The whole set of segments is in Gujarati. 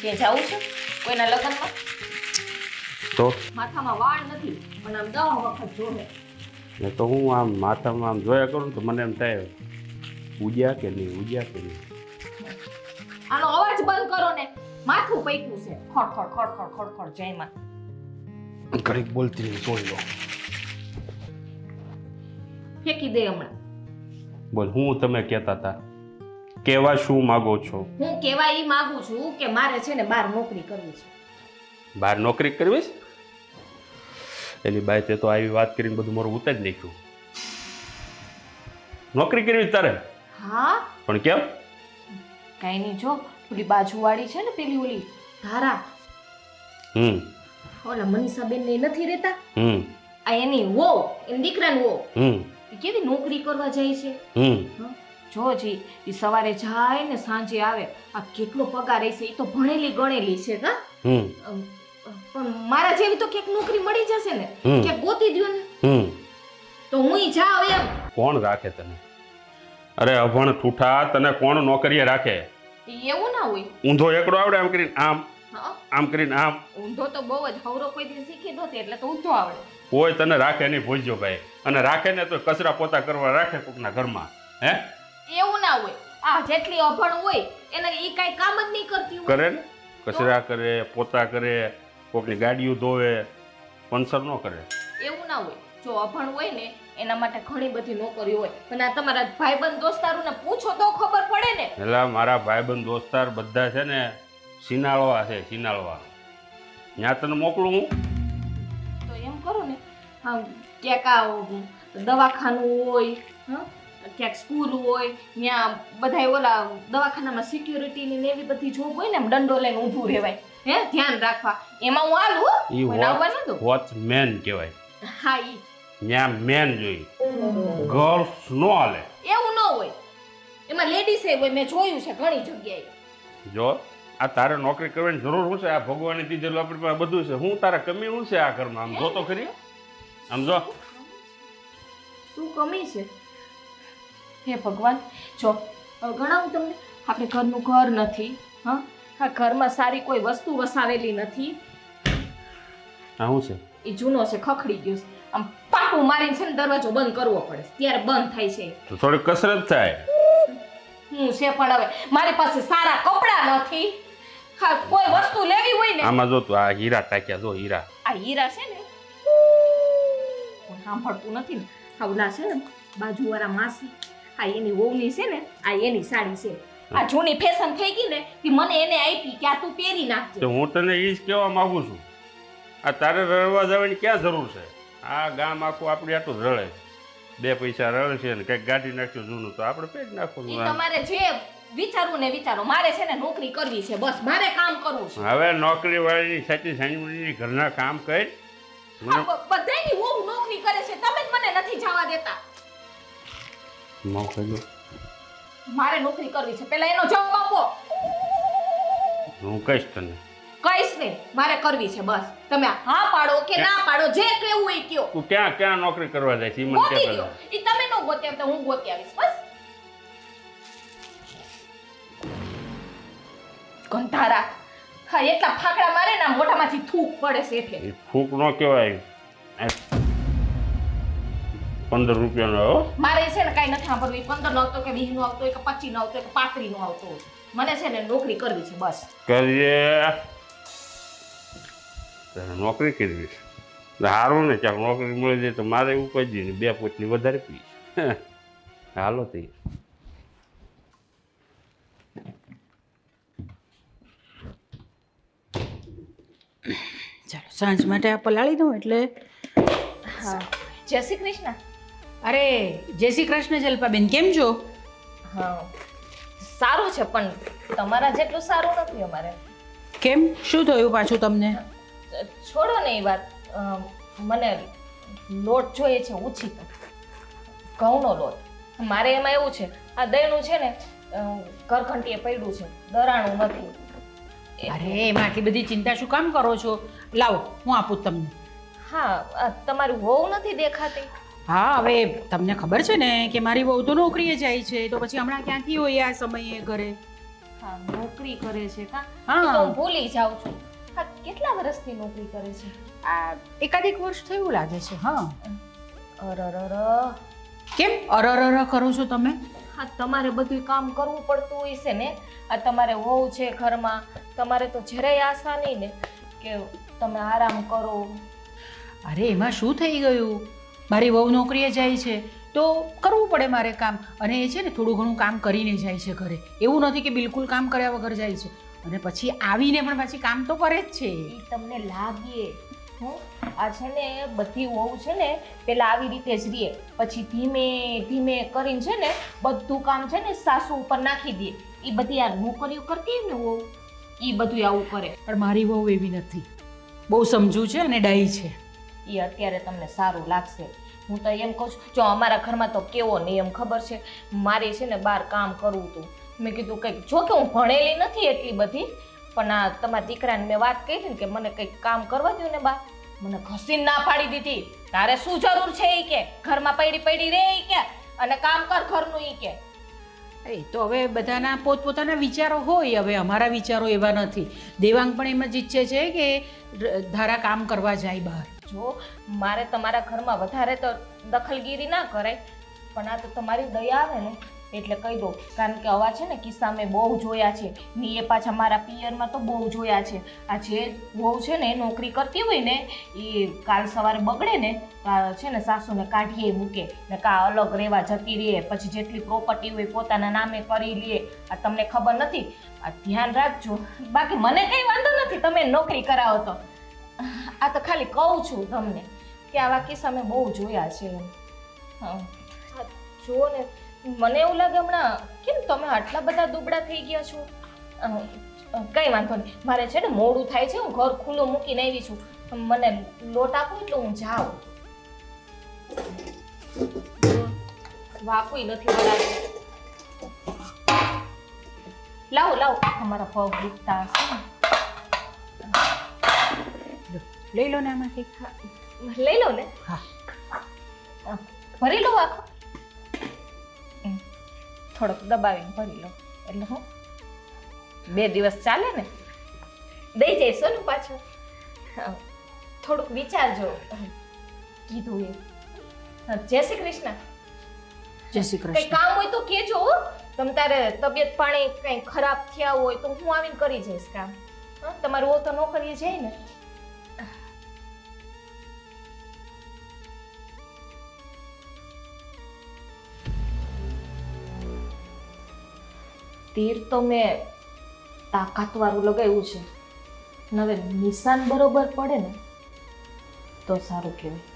કે જાવું છે કોઈના લગ્નમાં? તો માથામાં વાળ નથી પણ આમ 10 વખત જોવે. ને તો હું આમ માથામાં આમ જોયા કરું તો મને એમ થાય ઉજ્યા કે નહીં. આનો અવાજ બંધ કરો ને. માથું પૈકું છે. ખડ ખડ ખડ ખડ ખડ ખડ જયમાં. ઘડીક બોલતી નહીં જોઈ લો. ફેંકી દે હમણાં. બોલ હું તમે કહેતા હતા કેવા શું માગો છો? હું કેવા ઈ માંગુ છું કે મારે છે ને બહાર નોકરી કરવી છે. બહાર નોકરી કરવી છે? એલી બાઈ તે તો આવી વાત કરીને બધું મારું ઉતારી નાખ્યું. નોકરી કરવી છે તારે? હા પણ કેમ? કઈ નહીં જો ઓલી બાજુવાળી છે ને પેલી ઓલી ધારા ઓલા મનીષાબેન ને નથી રહેતા આ એની વહુ એની દીકરાની વહુ એ કેવી નોકરી કરવા જાય છે. જો જી એ સવારે જાય ને સાંજે આવે આ કેટલો પગાર હશે. એ તો ભણેલી ગણેલી છે કા પણ મારા જેવી તો ક્યાંક નોકરી મળી જશે ને ક્યાંક ગોતી દ્યો ને તો હું જાઉં એમ. કોણ રાખે તને? અરે અભણ ઠૂઠા તને કોણ નોકરીએ રાખે? એવું ના હોય. ઊંધો એકડો આવડે આમ કરીને આમ કરીને આમ. ઊંધો તો બહુ જ હવરો કોઈ દી શીખી નહોતી એટલે તો ઊંધો આવડે. કોઈ તને રાખે નહીં ભૂલજો ભાઈ. અને રાખે ને તો કચરા પોતા કરવા રાખે કોકના ઘરમાં. હે એવું ના હોય. આ જેટલી અભણ હોય એને ઈ કાઈ કામ જ નહીં કરતી હોય. કરે ને કચરા કરે પોતા કરે કોકની ગાડીઓ ધોવે પંચર ન કરે. એવું ના હોય. જો અભણ હોય ને એના માટે ઘણી બધી નોકરી હોય પણ આ તમારા ભાઈબંધ દોસ્તારોને પૂછો તો ખબર પડે ને. એટલે મારા ભાઈબંધ દોસ્તાર બધા છે ને સિનાળવા છે સિનાળવા. ત્યાં તને મોકલું હું? તો એમ કરો ને હા ક્યાંક દવાખાનું હોય ક્યાંક સ્કૂલ હોય ત્યાં બધા ઓલા દવાખાનામાં સિક્યુરિટીની ને એવી બધી જોબ હોય ને એમ દંડો લઈને ઊભું રહેવાય ધ્યાન રાખવા એમાં હું આલું વોચમેન કહેવાય. હા ઈ ત્યાં મેન જોઈ ગર્લ્સ નો હાલે. એવું ન હોય એમાં લેડીઝ હોય મેં જોયું છે ઘણી જગ્યાએ. જો આ તારે નોકરી કરવાની જરૂર શું છે? આ ભગવાનની દીધેલું આપણી પાસે બધું છે. હું તારા કમી શું છે આ ઘરમાં? આમ જો તો ખરી. આમ જો શું કમી છે? હે ભગવાન જો ગણાવું તમને આપણે ઘરનું ઘર નથી હા ઘરમાં સારી કોઈ વસ્તુ વસાવેલી નથી. આ શું છે? એ જૂનો છે ખખડી ગયો છે. આમ પાટું મારીને છે ને દરવાજો બંધ કરવો પડે ત્યારે બંધ થાય છે. તો થોડી કસરત થાય. હું છે પણ હવે મારી પાસે સારા કપડા નથી. હા કોઈ વસ્તુ લેવી હોય ને આમાં જો તું આ હીરા ટાક્યા જો હીરા. આ હીરા છે ને કોઈ સાંભળતું નથી ને. આવલા છે ને બાજુવાળા માસી આ એની વહુની છે ને આ એની સાડી છે. આ જૂની ફેશન થઈ ગઈ ને તે મને એને આપી કે આ તું પહેરી નાખજે. તો હું તને એ જ કહેવા માંગુ છું. આ તારે રળવા જવાની ક્યાં જરૂર છે? આ ગામ આખું આપણી આટલું રળે. 2 પૈસા રળે છે ને કંઈક ગાડી નાખ્યું જૂનું તો આપણે પેટ નાખવાનું. તમારે જે વિચારવું ને વિચારો. મારે છે ને નોકરી કરવી છે બસ. મારે કામ કરવું છે. હવે નોકરી વાળીની સાચી સાંજની ઘરના કામ કરી બધાની વહુ નોકરી કરે છે તમે જ મને નથી જવા દેતા. મારે નોકરી કરવી છે પેલા એનો જવાબ આપો. હું કહીશ તને. કઈશ ને મારે કરવી છે બસ. તમે હા પાડો કે ના પાડો જે કહેવું હોય કયો. તું ક્યાં નોકરી કરવા જાય છે? મને ગોતી દો. ઈ તમે નો ગોત્યા તો હું ગોતી આવીશ બસ. કંધારા હા એટલા ફાકડા મારે ને મોઢામાંથી થૂક પડે છે એટલે. એ ફૂક ન કહેવાય. 15 રૂપિયાનો મારે છે ને કાઈ નથી સાંભળવું. 15 નો આવતો કે 20 નો આવતો કે 25 નો આવતો કે 35 નો આવતો મને છે ને નોકરી કરવી છે બસ. કરીએ નોકરી કરવી છે સારું ને ચાલ નોકરી મળી જાય તો મારે એવું કહી દઈએ 2 પોટની વધારે પી. હાલો તે ચાલો સાંજ માટે આ પલાળી દઉં એટલે. હા જય શ્રી કૃષ્ણ. અરે જય શ્રી કૃષ્ણ જલ્પાબેન, કેમ છો? હા સારું છે પણ તમારા જેટલું સારું નથી અમારે. કેમ શું થયું પાછું તમને? છોડો ને એ વાત. મને લોટ જોઈએ છે ઓછી ઘઉંનો લોટ. મારે એમાં એવું છે આ દહીંનું છે ને કરખંટીએ પડ્યું છે દરાણું નથી. અરે એમાં આટલી બધી ચિંતા શું કામ કરો છો? લાવો હું આપું તમને. હા તમારી વહુ નથી દેખાતી. હા હવે તમને ખબર છે ને કે મારી વહુ તો નોકરીએ જાય છે તો પછી હમણાં ક્યાંથી હોય આ સમયે ઘરે? હા નોકરી કરે છે કા હા. એ તો હું ભૂલી જાઉં છું. હા કેટલા વર્ષથી નોકરી કરે છે? આ એકાદેક વર્ષ થયું લાગે છે. હા. અરરર. કેમ અરર કરો છો તમે? હા તમારે બધું કામ કરવું પડતું હોય છે ને. આ તમારે વહુ છે ઘરમાં, તમારે તો જરાય આશા નહીં ને કે તમે આરામ કરો. અરે એમાં શું થઈ ગયું? મારી વહુ નોકરીએ જાય છે તો કરવું પડે મારે કામ. અને એ છે ને થોડું ઘણું કામ કરીને જાય છે ઘરે. એવું નથી કે બિલકુલ કામ કર્યા વગર જાય છે. અને પછી આવીને પણ પાછી કામ તો કરે જ છે. એ તમને લાગે હું આ છે ને બધી વહુ છે ને પેલા આવી રીતે જ રહે, પછી ધીમે ધીમે કરીને છે ને બધું કામ છે ને સાસુ ઉપર નાખી દે. એ બધી આ નોકરીઓ કરતી હોય ને વહુ એ બધું આવું કરે. પણ મારી વહુ એવી નથી, બહુ સમજુ છે અને ડાઈ છે. એ અત્યારે તમને સારું લાગશે. હું તો એમ કહું છું, જો અમારા ઘરમાં તો કેવો નિયમ ખબર છે, મારે છે ને બહાર કામ કરવું હતું. મેં કીધું કંઈક, જો કે હું ભણેલી નથી એટલી બધી, પણ આ તમારા દીકરાને મેં વાત કરી ને કે મને કંઈક કામ કરવા દો ને બા, મને ઘસીને ના પાડી દીધી. તારે શું જરૂર છે એ કે ઘરમાં પડી પડી રે એ કે, અને કામ કર ઘરનું એ કે. એ તો હવે બધાના પોતપોતાના વિચારો હોય. હવે અમારા વિચારો એવા નથી. દેવાંગ પણ એમ જ ઈચ્છે છે કે ધારા કામ કરવા જાય બહાર. જો મારે તમારા ઘરમાં વધારે તો દખલગીરી ના કરાય, પણ આ તો તમારી દયા આવે ને એટલે કહી દો. કારણ કે આવા છે ને કિસ્સા મેં બહુ જોયા છે ને, એ પાછા મારા પિયરમાં તો બહુ જોયા છે. આ જે વહુ છે ને નોકરી કરતી હોય ને એ કાલ સવારે બગડે ને છે ને સાસુને કાઢીએ મૂકે ને કા અલગ રહેવા જતી રહે, પછી જેટલી પ્રોપર્ટી હોય પોતાના નામે કરી લે. આ તમને ખબર નથી? આ ધ્યાન રાખજો. બાકી મને કંઈ વાંધો નથી તમે નોકરી કરાવો તો. આ તો ખાલી કહું છું તમને કે આવા કિસ્સા મેં બહુ જોયા છે એમ. હા જુઓ ને, મને એવું લાગે હમણાં કેમ તમે આટલા બધા દુબળા થઈ ગયા છો. કંઈ વાંધો નહીં, મારે છે ને મોડું થાય છે, હું ઘર ખુલ્લું મૂકીને આવી છું. મને લોટ આપો એટલે હું જાઉં. વાકુય નથી વળાતું. લાવો લાવો, અમારા પગ દુખતા હશે ને. લઈ લો ને આમાંથી. લઈ લો ને. હા ભરી લો આખો. થોડોક દબાવીને ભરી લો એટલે હું 2 દિવસ ચાલે ને, દઈ જઈશો ને પાછું. થોડુંક વિચારજો કીધું એ. જય શ્રી કૃષ્ણ. જય શ્રી કઈ કૃષ્ણ. કામ હોય તો કેજો. તમ તારે તબિયત પાણી કઈ ખરાબ થયા હોય તો હું આવીને કરી જઈશ કામ. તમારું ઓ તો નોકરીએ જાય ને. તીર તો મેં તાકાતવાળું લગાવ્યું છે, હવે નિશાન બરોબર પડે ને તો સારું કહેવાય.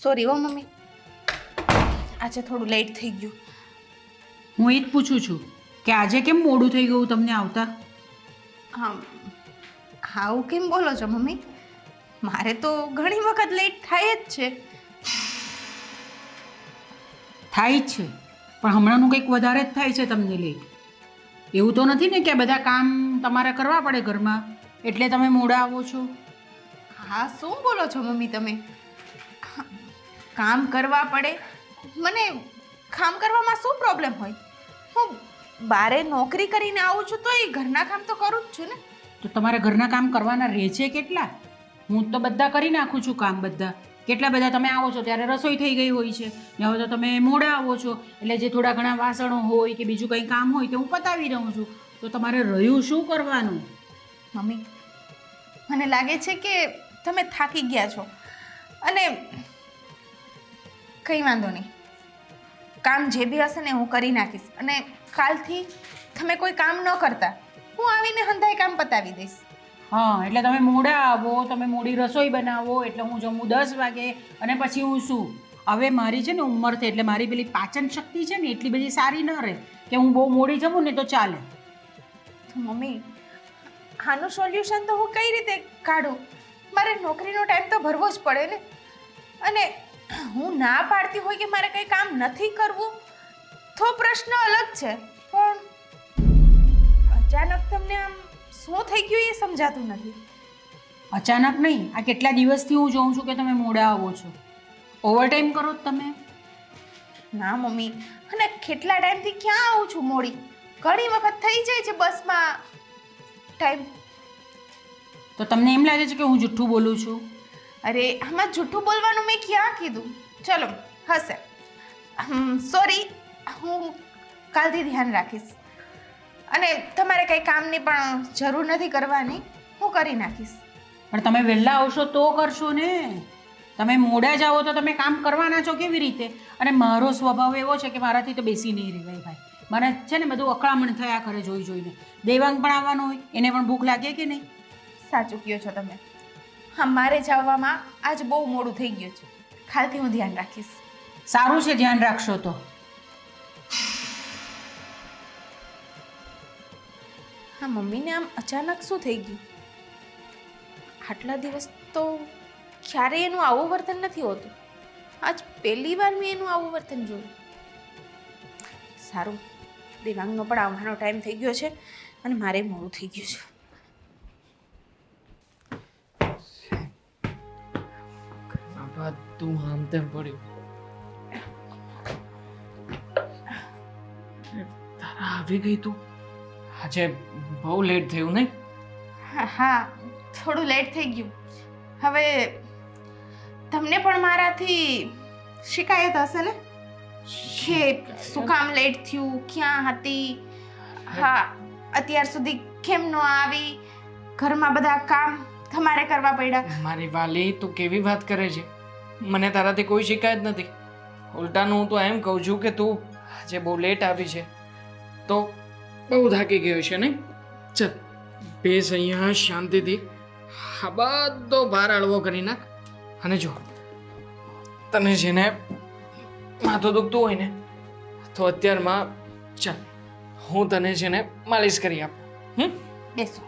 સોરી હો મમ્મી, આજે થોડું લેટ થઈ ગયું. હું એ જ પૂછું છું કે આજે કેમ મોડું થઈ ગયું તમને આવતા? હા, આવું કેમ બોલો છો મમ્મી? મારે તો ઘણી વખત લેટ થાય જ છે. થાય જ છે, પણ હમણાંનું કંઈક વધારે જ થાય છે તમને લેટ. એવું તો નથી ને કે બધા કામ તમારે કરવા પડે ઘરમાં એટલે તમે મોડા આવો છો? હા, શું બોલો છો મમ્મી તમે? કામ કરવા પડે? મને કામ કરવામાં શું પ્રોબ્લેમ હોય? હું બારે નોકરી કરીને આવું છું તો એ ઘરના કામ તો કરું જ છું ને. તો તમારે ઘરના કામ કરવાના રહે છે કેટલા? હું તો બધા કરી નાખું છું કામ બધા. કેટલા બધા તમે આવો છો ત્યારે રસોઈ થઈ ગઈ હોય છે ને હવે તો તમે મોડા આવો છો એટલે જે થોડા ઘણા વાસણો હોય કે બીજું કંઈ કામ હોય તે હું પતાવી રહું છું. તો તમારે રહ્યું શું કરવાનું? મમ્મી, મને લાગે છે કે તમે થાકી ગયા છો અને કંઈ વાંધો નહીં, કામ જે બી હશે ને હું કરી નાખીશ. અને કાલથી તમે કોઈ કામ ન કરતા, હું આવીને હંધાઈ કામ પતાવી દઈશ. હા, એટલે તમે મોડા આવો, તમે મોડી રસોઈ બનાવો એટલે હું જમું 10 વાગે અને પછી હું શું? હવે મારી છે ને ઉંમર થઈ એટલે મારી પેલી પાચન શક્તિ છે ને એટલી બધી સારી ન રહે કે હું બહુ મોડી જમું ને તો ચાલે. તો મમ્મી, આનું સોલ્યુશન તો હું કઈ રીતે કાઢું? મારે નોકરીનો ટાઈમ તો ભરવો જ પડે ને. અને હું ના પાડતી હોય કે મારે કંઈ કામ નથી કરવું તો પ્રશ્ન અલગ છે, પણ અચાનક તમને આમ શું થઈ ગયું એ સમજાતું નથી. અચાનક નહીં, આ કેટલા દિવસથી હું જોઉં છું કે તમે મોડા આવો છો. ઓવરટાઈમ કરો છો તમે. ના મમ્મી, અને કેટલા ટાઈમથી ક્યાં આવું છું મોડી? ઘણી વખત થઈ જાય છે બસમાં ટાઈમ. તો તમને એમ લાગે છે કે હું જુઠ્ઠું બોલું છું? અરે આમાં જૂઠું બોલવાનું મેં ક્યાં કીધું? ચલો હશે, સોરી, હું કાલથી ધ્યાન રાખીશ. અને તમારે કંઈ કામની પણ જરૂર નથી કરવાની, હું કરી નાખીશ. પણ તમે વહેલા આવશો તો કરશો ને. તમે મોડા જાઓ તો તમે કામ કરવાના છો કેવી રીતે? અને મારો સ્વભાવ એવો છે કે મારાથી તો બેસી નહીં રહેવાય ભાઈ. મને છે ને બધું અકળામણ થયા કરે જોઈને. દેવાંગ પણ આવવાનો હોય, એને પણ ભૂખ લાગે કે નહીં? સાચું કહો છો તમે. હા, મારે જવામાં આજ બહુ મોડું થઈ ગયું છે. કાલથી હું ધ્યાન રાખીશ. સારું છે, ધ્યાન રાખશો તો. હા, મમ્મીને આમ અચાનક શું થઈ ગયું? આટલા દિવસ તો ક્યારેય એનું આવું વર્તન નથી હોતું. આજ પહેલી વાર મેં એનું આવું વર્તન જોયું. સારું, દેવાંગનો પણ આવવાનો ટાઈમ થઈ ગયો છે અને મારે મોડું થઈ ગયું છે. તું આમ તેમ પડ્યું. તારા આવી ગઈ તું? આજે બહુ લેટ થયું નહીં? હા, થોડું લેટ થઈ ગયું. હવે તમને પણ મારાથી શિકાયત હશે ને કે શું કામ લેટ થયું, ક્યાં હતી, હા અત્યાર સુધી કેમ ન આવી, ઘરમાં બધા કામ તમારે કરવા પડ્યા. મારી વાલી, તું કેવી વાત કરે છે? મને તારાથી કોઈ શિકાયત નથી. ઉલટાનું હું તો એમ કહું છું કે તું આજે બહુ લેટ આવી છે તો બહુ થાકી ગયો છે નહીં? ચલ બેસ અહીંયા શાંતિથી, આ બધો ભાર હળવો કરી નાખ. અને જો તને છે ને માથું દુખતું હોય ને તો અત્યારમાં ચાલ હું તને છે ને માલિશ કરી આપું. બેસો.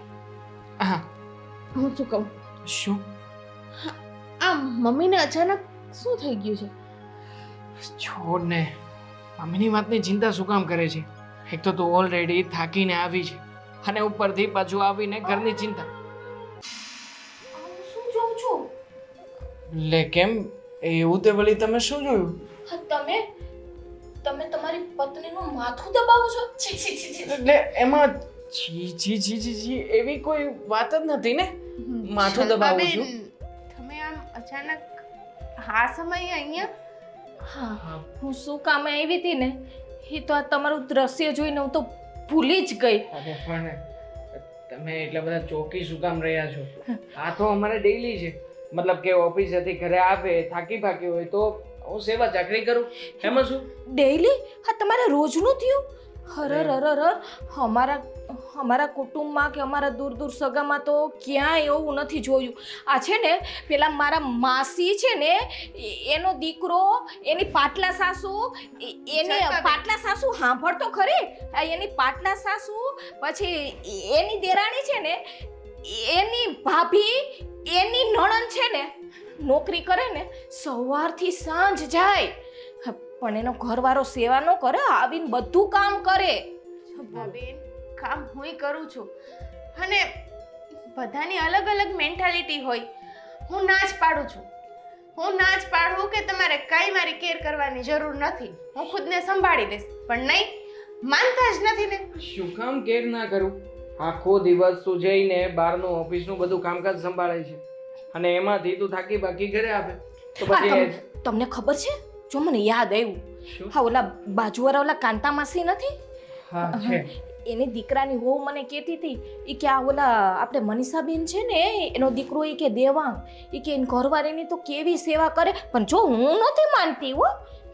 હા, હું શું કહું? શું? આ મમ્મીને અચાનક શું થઈ ગયું છે? છોડ ને, મમ્મીની વાતની ચિંતા શું કામ કરે છે? એક તો તું ઓલરેડી થાકીને આવી છે અને ઉપરથી પાછું આવીને ઘરની ચિંતા. શું જોઉં છું? લે કેમ એવું તે વળી તમે શું જોયું? હા, તમે તમારી પત્નીનું માથું દબાવો છો? છી છી છી છી. એટલે એમાં જી જી જી જી જી એવી કોઈ વાત જ નથી ને. માથું દબાવું છું. તમે આમ અચાનક આ સમયે અહીંયા? હા, હું શું કામ આવી હતી ને એ તો આ તમારું દ્રશ્ય જોઈને હું તો ભૂલી જ ગઈ. અરે પણ તમે એટલા બધા ચોકી શું કામ રહ્યા છો? આ તો અમારે ડેઈલી છે. મતલબ કે ઓફિસેથી ઘરે આવે થાકી પાકી હોય તો હું સેવા ચાકરી કરું, એમાં શું? ડેઈલી? હા, તમારે રોજનું થયું? હરર, અમારા કુટુંબમાં કે અમારા દૂર સગામાં તો ક્યાંય એવું નથી જોયું. આ છે ને પેલા મારા માસી છે ને એનો દીકરો, એની પાટલા સાસુ, એને પાટલા સાસુ સાંભળ તો ખરી, એની પાટલા સાસુ, પછી એની દેરાણી છે ને, એની ભાભી, એની નણંદ છે ને નોકરી કરે ને, સવારથી સાંજ જાય પણ એનો ઘરવાળો સેવા ન કરે, આવીને બધું કામ કરે. બેન, કામ હું કરું છું અને બધાની અલગ અલગ મેન્ટાલિટી હોય. હું ના જ પાડું છું. હું ના જ પાડું કે તમારે કાંઈ મારી કેર કરવાની જરૂર નથી, હું ખુદને સંભાળી લઈશ. પણ નહીં, માનતા જ નથી ને. શું કામ કેર ના કરું? આખો દિવસ તું જઈને બહારનું ઓફિસનું બધું કામકાજ સંભાળે છે અને એમાંથી તું થાકી બાકી ઘરે આવે તો પછી તમને ખબર છે? જો મને યાદ આવ્યું, હા ઓલા બાજુવાળા ઓલા કાંતા માસી નથી? હા છે. એની દીકરાની વહુ મને કહેતી હતી એ કે આ ઓલા આપણે મનીષાબેન છે ને એનો દીકરો એ કે દેવાંગ, એ કે એની ઘરવાળીની તો કેવી સેવા કરે. પણ જો હું નથી માનતી હો,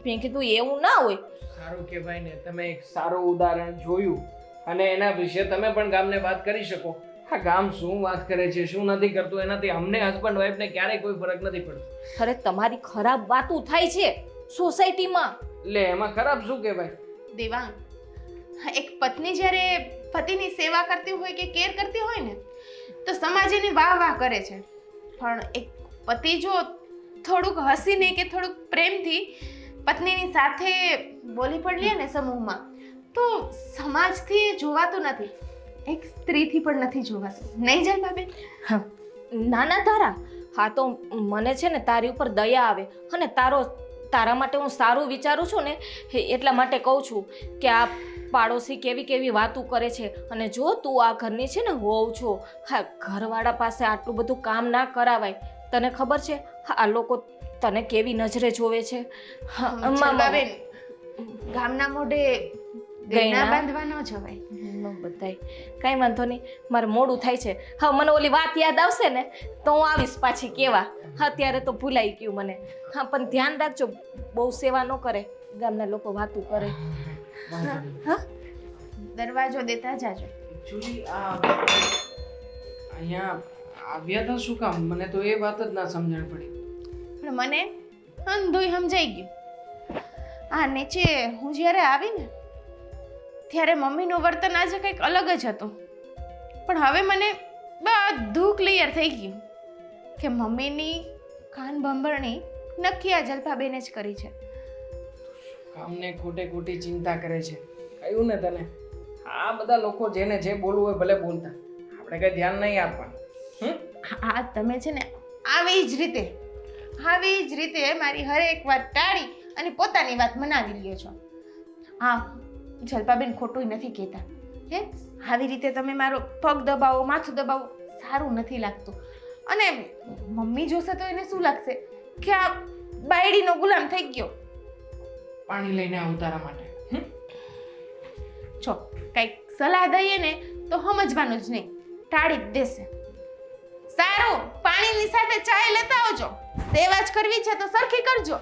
મેં કીધું એવું ના હોય. સારું કહેવાય ને, તમે એક સારું ઉદાહરણ જોયું અને એના વિશે તમે પણ ગામને વાત કરી શકો. આ ગામ શું વાત કરે છે, શું નથી કરતું, એનાથી અમને હસબન્ડ વાઈફને ક્યારેય કોઈ ફરક નથી પડતો. અરે તમારી ખરાબ વાતો થાય છે સોસાયટીમાં. લે એમાં ખરાબ શું કહેવાય? દેવાંગ, એક પત્ની જ્યારે પતિની સેવા કરતી હોય કે કેર કરતી હોય ને તો સમાજ એની વાહ કરે છે. પણ એક પતિ જો થોડુંક હસીને કે થોડુંક પ્રેમથી પત્નીની સાથે બોલી પડલીએ ને સમૂહમાં તો સમાજથી એ જોવાતું નથી, એક સ્ત્રીથી પણ નથી જોવાતું, નહીં જલપાબેન? નાના તારા હા તો મને છે ને તારી ઉપર દયા આવે અને તારા માટે હું સારું વિચારું છું ને એટલા માટે કહું છું કે આ પાડોશી કેવી કેવી વાતો કરે છે. અને જો તું આ ઘરની છે ને વહુ છો, હા ઘરવાળા પાસે આટલું બધું કામ ના કરાવાય. તને ખબર છે આ લોકો તને કેવી નજરે જોવે છે. જલપાબેન, ગામના મોઢે ગયના ગયના? બાંધવા ન જવાય. બધાય કાંઈ વાંધો નહીં, મારે મોડું થાય છે. હા મને ઓલી વાત યાદ આવશે ને તો હું આવીશ પાછી કેવા. અત્યારે તો ભૂલાઈ ગયું મને. હા પણ ધ્યાન રાખજો, બહુ સેવા ન કરે, ગામના લોકો વાતું કરે. હા દરવાજો દેતા જાજો. એકચ્યુઅલી અહીંયા આવ્યા હતા શું કામ? મને તો એ વાત જ ના સમજણ પડી. પણ મને અંધુય સમજાઈ ગયું. આ નીચે હું જ્યારે આવી ને ત્યારે મમ્મીનું વર્તન આજે કંઈક અલગ જ હતું, પણ હવે મને બધું ક્લિયર થઈ ગયું કે મમ્મીની કાન બંભરણી નક્કી આ જલપાબેને જ કરી છે. કામને ખોટે ખોટી ચિંતા કરે છે. કહ્યું ને તને, આ બધા લોકો જેને જે બોલવું હોય ભલે બોલતા, આપણે કઈ ધ્યાન નહીં આપવાનું. હા તમે છે ને આવી જ રીતે મારી હરેક વાત ટાળી અને પોતાની વાત મનાવી લ્યો છો. હા જલપાબેન ખોટું નથી કહેતા, હે આવી રીતે તમે મારો પગ દબાવો, માથું દબાવો, સારું નથી લાગતું. અને મમ્મી જોશે તો એને શું લાગશે કે આ બાયડીનો ગુલામ થઈ ગયો. પાણી લઈને આવું તારા માટે. જો કંઈક સલાહ દઈએ ને તો સમજવાનું જ નહીં, ટાળી જ દેશે. સારું, પાણીની સાથે ચાય લેતા આવજો. સેવા જ કરવી છે તો સરખી કરજો.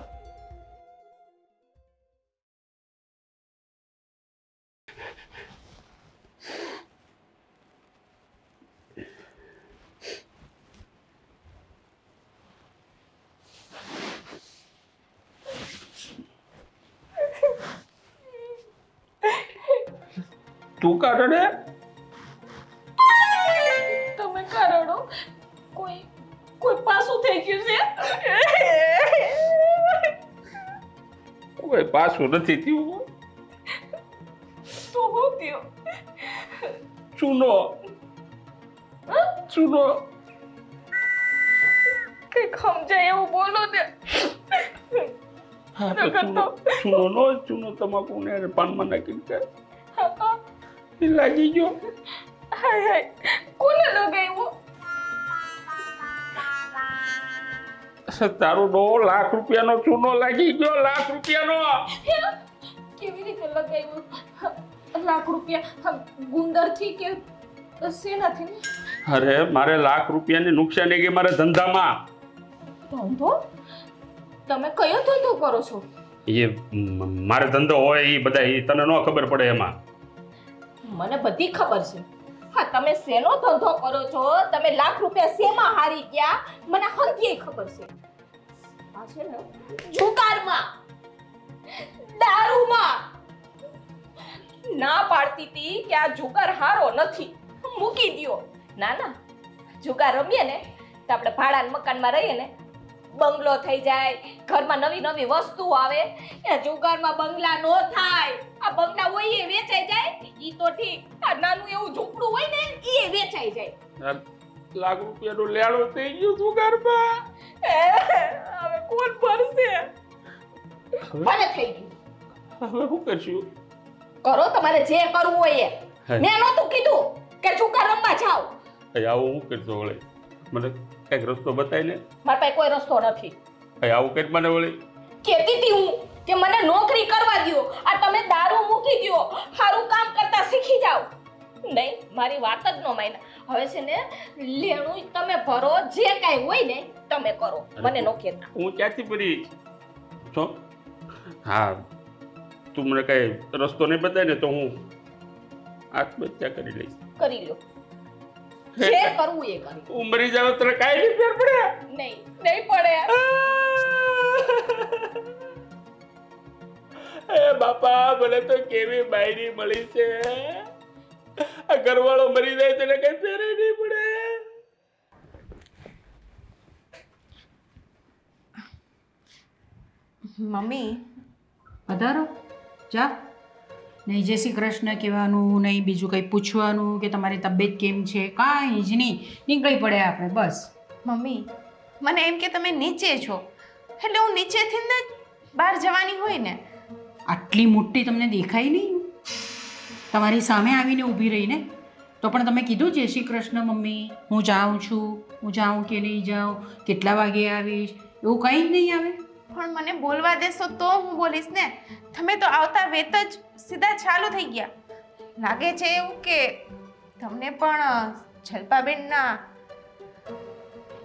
તું કાઢે તમે કારણો કોઈ પાસું થઈ ગયું છે. કોઈ પાછું નથી થયું. તો હું થયો ચૂનો કંઈક સમજાય એવું બોલો ને. ચૂનો તમાકુ ને પાનમાં નાખીને ખાય. એ લાગી ગયો. હાય કોને લગાવ્યું? તારો 9 લાખ રૂપિયાનો ચૂનો લાગી ગયો. લાખ રૂપિયાનો. કેવી રીતે લગાવ્યું? લાખ રૂપિયા ગુંદરથી કે શેનાથી? અરે મારે લાખ રૂપિયાની નુકસાની ગઈ મારા ધંધામાં. ધંધો? તમે કયો ધંધો કરો છો? એ મારે ધંધો હોય એ બધા એ તને ન ખબર પડે એમાં. મને બધી ખબર છે. હા તમે શેનો ધંધો કરો છો, તમે લાખ રૂપિયા શેમાં હારી ગયા, મને હંધીએ ખબર છે. આ છે ને જુગારમાં, દારૂમાં. ના પાડતી હતી કે આ જુગાર હારો નથી, મૂકી દ્યો. ના જુગાર રમીએ ને તો આપણે ભાડાના મકાનમાં રહીએ ને, બંગલો થઈ જાય, ઘરમાં નવી નવી વસ્તુ આવે. એ જુગારમાં બંગલા નો થાય. આ બંગલા હોય એ વેચાઈ જાય ઈ તો ઠીક, આ નાનું એવું ઝૂંપડું હોય ને ઈ વેચાઈ જાય. લાખ રૂપિયાનો લેણો થઈ ગયો જુગારમાં. હવે કોણ ભરશે? ભલે થઈ ગયું, હવે શું કરશું? કરો તમારે જે કરવું હોય એ. મેં નહોતું કીધું કે જુગાર રમવા જાઓ. આવું હું કરતો વળે મને કઈક રસ્તો બતાવી ને. મારા પાસે કોઈ રસ્તો નથી. આવું કઈ મને વળે કહેતી હતી હું કે મને નોકરી કરવા દ્યો, આ તમે દારૂ મૂકી દ્યો, સારું કામ કરતા શીખી જાઓ. નહીં, મારી વાત જ ન માન્યા. હવે છે ને લેણું તમે ભરો, જે કાંઈ હોય ને તમે કરો, મને નો કહેતા. હું ક્યાંથી ભરી છો? હા તું મને કઈ રસ્તો નહીં બતાવે ને તો હું આત્મહત્યા કરી લઈશ. કરી લ્યો, જે કરવું એ કરી. હું મરી જાવ તો કાંઈ નહીં ફેર પડે. નહીં પડે. એ બાપા મને તો કેવી બાયડી મળી છે. આ ઘરવાળો મરી જાય તો કઈ ફેર નહીં પડે. મમ્મી વધારો જા. નહીં જય શ્રી કૃષ્ણ કહેવાનું, નહીં બીજું કંઈ પૂછવાનું કે તમારી તબિયત કેમ છે, કાંઈ જ નહીં. નીકળી પડે આપણે બસ. મમ્મી મને એમ કે તમે નીચે છો એટલે હું નીચેથી ને બહાર જવાની હોય ને. આટલી મોટી તમને દેખાય નહીં? તમારી સામે આવીને ઊભી રહીને તો પણ તમે કીધું જય શ્રી કૃષ્ણ મમ્મી, હું જાઉં છું, હું જાઉં કે નહીં જાઉં, કેટલા વાગે આવીશ, એવું કંઈ જ નહીં આવે. પણ મને બોલવા દેશો તો હું બોલીશ ને. તમે તો આવતા વેત જ સીધા ચાલુ થઈ ગયા. લાગે છે એવું કે તમને પણ જલપાબેનના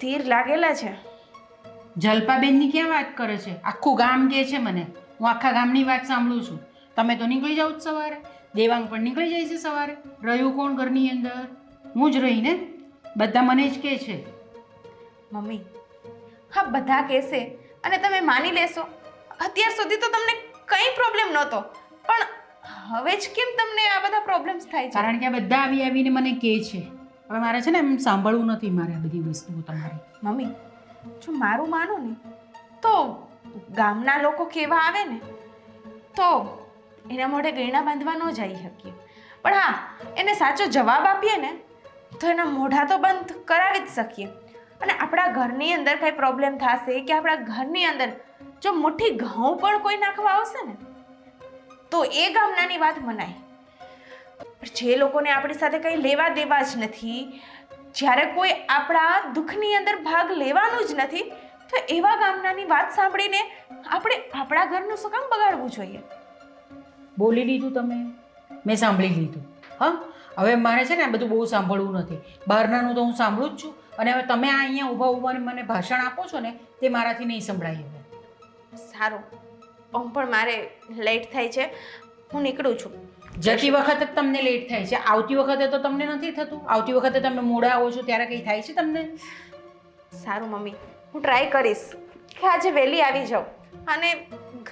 તીર લાગેલા છે. જલપાબેનની ક્યાં વાત કરે છે? આખું ગામ કહે છે મને. હું આખા ગામની વાત સાંભળું છું. તમે તો નીકળી જાઓ જ સવારે, દેવાંગ પણ નીકળી જાય છે સવારે. રહ્યું કોણ ઘરની અંદર? હું જ રહીને. બધા મને જ કહે છે. મમ્મી હા બધા કહેશે અને તમે માની લેશો. અત્યાર સુધી તો તમને કંઈ પ્રોબ્લેમ નહોતો પણ હવે જ કેમ તમને આ બધા પ્રોબ્લેમ્સ થાય છે? કારણ કે આ બધા આવી આવીને મને કહે છે. હવે મારે છે ને એમ સાંભળવું નથી મારે આ બધી વસ્તુઓ તમારી. મમ્મી જો મારું માનો ને તો ગામના લોકો કેવા આવે ને તો એના મોઢે ગયણા બાંધવા ન જઈ શકીએ. પણ હા એને સાચો જવાબ આપીએ ને તો એના મોઢા તો બંધ કરાવી જ શકીએ. અને આપણા ઘરની અંદર કંઈ પ્રોબ્લેમ થશે કે આપણા ઘરની અંદર જો મુઠ્ઠી ઘઉં પણ કોઈ નાખવા આવશે ને તો એ ગામનાની વાત મનાય. જે લોકોને આપણી સાથે કંઈ લેવા દેવા જ નથી, જ્યારે કોઈ આપણા દુઃખની અંદર ભાગ લેવાનું જ નથી, તો એવા ગામનાની વાત સાંભળીને આપણે આપણા ઘરનું શું કામ બગાડવું જોઈએ? બોલી લીધું તમે, મેં સાંભળી લીધું. હા હવે મારે છે ને આ બધું બહુ સાંભળવું નથી. બહારનાનું તો હું સાંભળું જ છું. અને હવે તમે આ અહીંયા ઊભા ઊભા મને ભાષણ આપો છો ને તે મારાથી નહીં સંભળાય હવે. સારું પણ મારે લેટ થાય છે, હું નીકળું છું. જતી વખતે જ તમને લેટ થાય છે, આવતી વખતે તો તમને નથી થતું? આવતી વખતે તમે મોડા આવો છો ત્યારે કંઈ થાય છે તમને? સારું મમ્મી હું ટ્રાય કરીશ કે આજે વહેલી આવી જાઉં અને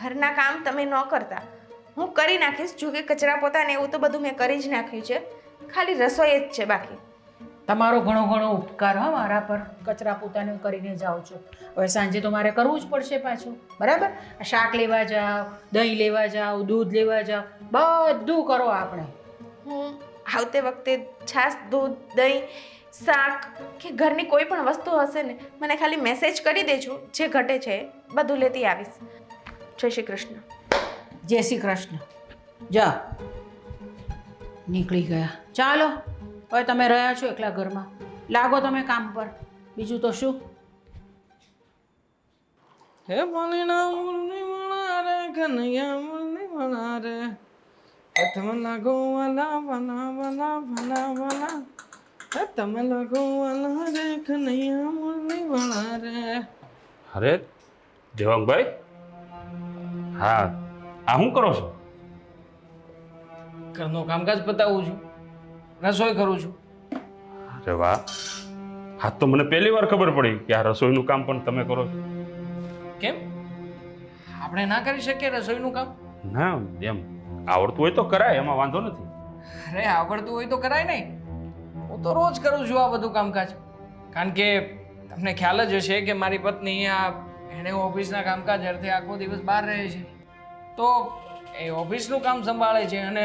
ઘરના કામ તમે ન કરતા હું કરી નાખીશ. જો કે કચરા પોતા ને એવું તો બધું મેં કરી જ નાખ્યું છે, ખાલી રસોઈ જ છે બાકી. તમારો ઘણો ઘણો ઉપકાર હા મારા પર. કચરા પોતાને કરીને જાઓ છો. હવે સાંજે તો મારે કરવું જ પડશે પાછું, બરાબર? શાક લેવા જાઓ, દહીં લેવા જાઓ, દૂધ લેવા જાઓ, બધું કરો આપણે. હું આવતે વખતે છાશ, દૂધ, દહીં, શાક કે ઘરની કોઈ પણ વસ્તુ હશે ને મને ખાલી મેસેજ કરી દેજો. જે ઘટે છે બધું લેતી આવીશ. જય શ્રી કૃષ્ણ. જય શ્રી કૃષ્ણ. જા નીકળી ગયા. ચાલો હવે તમે રહ્યા છો એકલા ઘરમાં, લાગો તમે કામ પર. બીજું તો શું? હે પાણીના મૂળની વણા રે કનૈયા મૂળની વણા રે તમે લાગો વાલા વાલા વાલા વાલા વાલા હે તમે લાગો વાલા રે કનૈયા મૂળની વણા રે. અરે દેવાંગભાઈ, હા આ શું કરો છો? ઘરનું કામકાજ પતાવું છું, રસોઈ કરું છું. અરે વાહ, હા તો મને પહેલી વાર ખબર પડી કે આ રસોઈનું કામ પણ તમે કરો છો. કેમ આપણે ના કરી શકીએ રસોઈનું કામ? ના એમ આવડતું હોય તો કરાય, એમાં વાંધો નથી. અરે આવડતું હોય તો કરાય નહીં. હું તો રોજ કરું છું આ બધું કામકાજ. કારણ કે તમને ખ્યાલ જ હશે કે મારી પત્ની એને ઓફિસના કામકાજ અર્થે આખો દિવસ બહાર રહે છે, તો એ ઓફિસનું કામ સંભાળે છે અને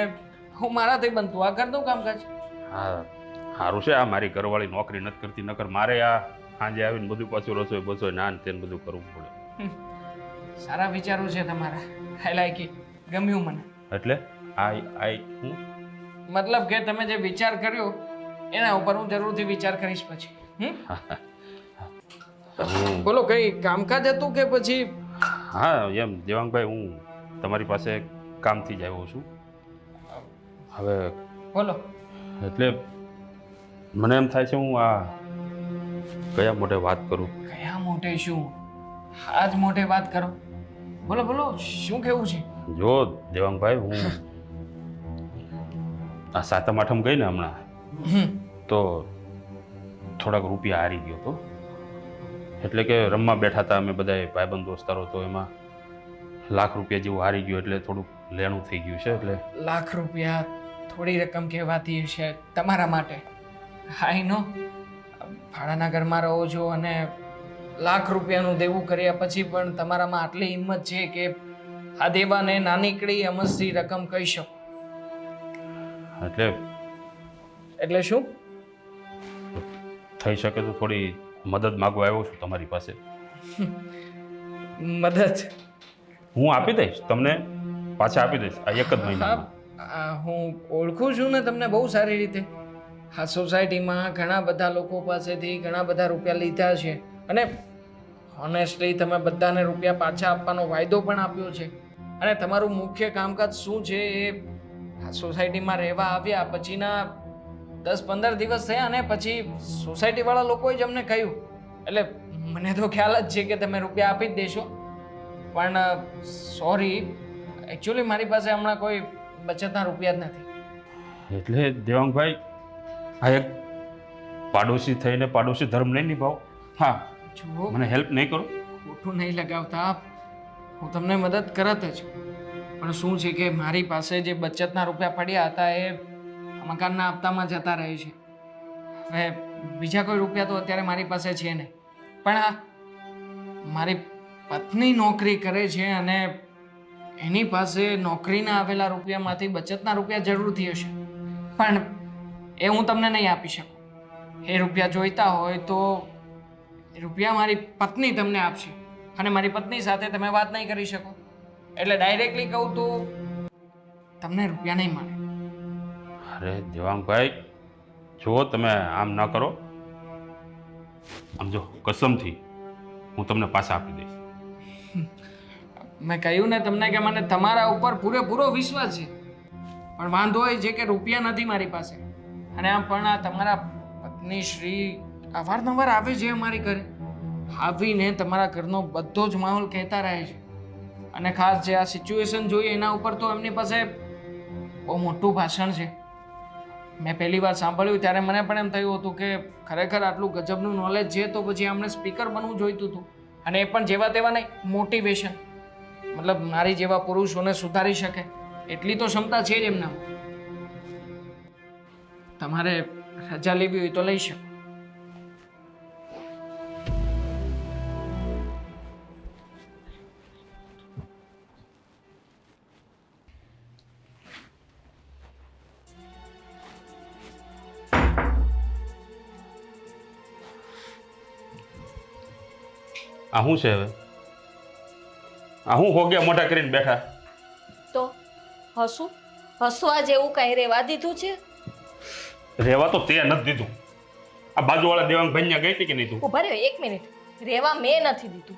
હું મારાથી બનતું આ ઘરનું કામકાજ. હા સારું છે, આ મારી ઘરવાળી નોકરી નથી કરતી, નકર મારે આ સાંજે આવીને બધું પાછું રસોઈ બસોઈ નાન તેને બધું કરવું પડે. સારા વિચારો છે તમારા, આઈ લાઈક ઇટ. ગમ્યું મને. એટલે આઈ હું મતલબ કે તમે જે વિચાર કર્યો એના ઉપર હું જરૂરથી વિચાર કરીશ પછી. બોલો કઈ કામકાજ હતું કે પછી? હા એમ દેવાંગભાઈ, હું તમારી પાસે કામથી જ આવ્યો છું. હવે બોલો. એટલે મને એમ થાય છે હું આ કયા મોઢે વાત કરું. કયા મોઢે શું? આજ મોઢે વાત કરો. બોલો બોલો, શું કેવું છે? જો દેવાંગભાઈ, હું આ સાતમ આઠમ ગઈ ને હમણાં, તો થોડાક રૂપિયા હારી ગયો હતો. એટલે કે રમવા બેઠા હતા અમે બધા ભાઈબંધ દોસ્તારો, તો એમાં લાખ રૂપિયા જેવું હારી ગયું, એટલે થોડુંક લેણું થઈ ગયું છે. એટલે લાખ રૂપિયા થોડી રકમ કહેવાતી હશે તમારા માટે. આઈ નો, ભાડાના ઘરમાં રહો છો અને લાખ રૂપિયાનું દેવું કર્યા પછી પણ તમારામાં આટલી હિંમત છે કે આ દેવાને નાનીકડી અમસ્તી રકમ કહી શકો. એટલે શું? થઈ શકે તો થોડી મદદ માગવા આવ્યો છું તમારી પાસે. મદદ? હું આપી દઈશ તમને, પાછા આપી દઈશ આ એક જ મહિનામાં. હું ઓળખું છું ને તમને બહુ સારી રીતે. આ સોસાયટીમાં ઘણા બધા લોકો પાસેથી ઘણા બધા રૂપિયા લીધા છે અને ઓનેસ્ટલી તમે બધાને રૂપિયા પાછા આપવાનો વાયદો પણ આપ્યો છે. અને તમારું મુખ્ય કામકાજ શું છે એ આ સોસાયટીમાં રહેવા આવ્યા પછીના 10-15 દિવસ થયા અને પછી સોસાયટીવાળા લોકોએ જ અમને કહ્યું. એટલે મને તો ખ્યાલ જ છે કે તમે રૂપિયા આપી જ દેશો, પણ સોરી, એકચ્યુઅલી મારી પાસે હમણાં કોઈ બચતના રૂપિયા જ નથી. એટલે દેવાંગભાઈ, આ એક પાડોશી થઈને પાડોશી ધર્મ નહીં નિભાવો. હા, જુઓ, મને હેલ્પ નહીં કરો. ખોટું નહીં લગાવતા, હું તમને મદદ કરત જ. પણ શું છે કે મારી પાસે જે બચતના રૂપિયા પડ્યા હતા એ મકાનના હપ્તામાં જતા રહે છે. હવે બીજા કોઈ રૂપિયા તો અત્યારે મારી પાસે છે નહીં. પણ આ મારી પત્ની નોકરી કરે છે અને એની પાસે નોકરીના આવેલા રૂપિયામાંથી બચતના રૂપિયા જરૂરથી હશે, પણ એ હું તમને નહીં આપી શકું. એ રૂપિયા જોઈતા હોય તો એ રૂપિયા મારી પત્ની તમને આપશે અને મારી પત્ની સાથે તમે વાત નહીં કરી શકો. એટલે ડાયરેક્ટલી કહું તો તમને રૂપિયા નહીં મળે. અરે દેવાંગભાઈ, જુઓ તમે આમ ન કરો. આમ જો, કસમથી હું તમને પાછા આપી દઈશ. મેં કહ્યું ને તમને કે મને તમારા ઉપર પૂરેપૂરો વિશ્વાસ છે, પણ વાંધો એ છે કે રૂપિયા નથી મારી પાસે. અને આમ પણ આ તમારા પત્ની શ્રી અવારનવાર આવે છે અમારી ઘરે, આવીને તમારા ઘરનો બધો જ માહોલ કહેતા રહે છે. અને ખાસ જે આ સિચ્યુએશન જોઈએ એના ઉપર તો એમની પાસે બહુ મોટું ભાષણ છે. મેં પહેલી વાર સાંભળ્યું ત્યારે મને પણ એમ થયું હતું કે ખરેખર આટલું ગજબનું નોલેજ છે તો પછી આમને સ્પીકર બનવું જોઈતું હતું. અને એ પણ જેવા તેવા નહીં, મોટિવેશન. મતલબ મારી જેવા પુરુષોને સુધારી શકે એટલી તો ક્ષમતા છે જ એમનામાં. તમારે રજા લેવી હોય તો લઈ શકો. આ શું છે હવે? આ હું હોગ્યા મોઢા કરીને બેઠા? તો હસવા જેવું કાંઈ રહેવા દીધું છે? રહેવા તો તે નથી દીધું. આ બાજુવાળા દેવાંગભાઈ ત્યાં ગઈ હતી કે નહીં તું? ઉભા રહ્યો 1 મિનિટ. રહેવા મેં નથી દીધું.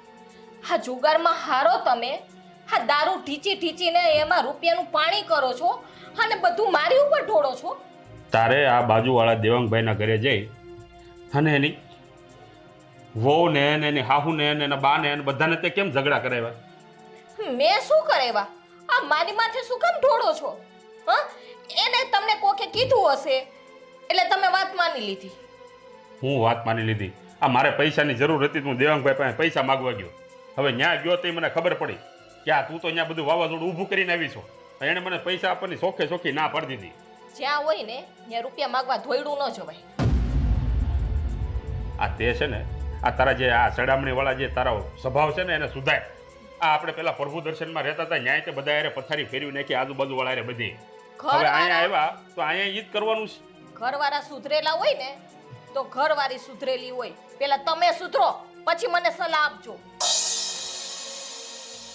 હા, જુગારમાં હારો તમે. હા, દારૂ ઢીચીને એમાં રૂપિયાનું પાણી કરો છો અને બધું મારી ઉપર ઢોળો છો. તારે આ બાજુવાળા દેવાંગભાઈના ઘરે જઈ અને એની વહુ ને એની હાહુ ને એના બા ને બધાને તે કેમ ઝઘડા કરાવ્યા? મેં શું કરેવા? આ મારી માથે શું કામ ઢોળો છો? હા, એને તમને કોકે કીધું હશે એટલે તમે વાત માની લીધી. હું વાત માની લીધી? આ મારે પૈસાની જરૂર હતી, તું દેવાંગભાઈ પાસે પૈસા માગવા ગયો. હવે ન્યા ગયો તો મને ખબર પડી કે આ તું તો અહીંયા બધું વાવાઝોડું ઊભું કરીને આવી છો. એણે મને પૈસા આપવાની ચોખ્ખી ના પાડી દીધી. જ્યાં હોય ને ત્યાં રૂપિયા માગવા ધોયડું ન જવાય. આ તે છે ને, આ તારા જે આ સડામણી વાળા જે તારા સ્વભાવ છે ને એને સુધાર. આ આપણે પેલા પ્રભુ દર્શનમાં રહેતા હતા, ન્યાય તે બધા યારે પથારી ફેરવી નાખી આજુબાજુ વાળા રે બધી. હવે અહીંયા આવ્યા તો અહીંયા ઈ જ કરવાનું છે. ઘરવાળા સુધરેલા હોય ને તો ઘરવાળી સુધરેલી હોય. પેલા તમે સુધરો પછી મને સલાહ આપજો.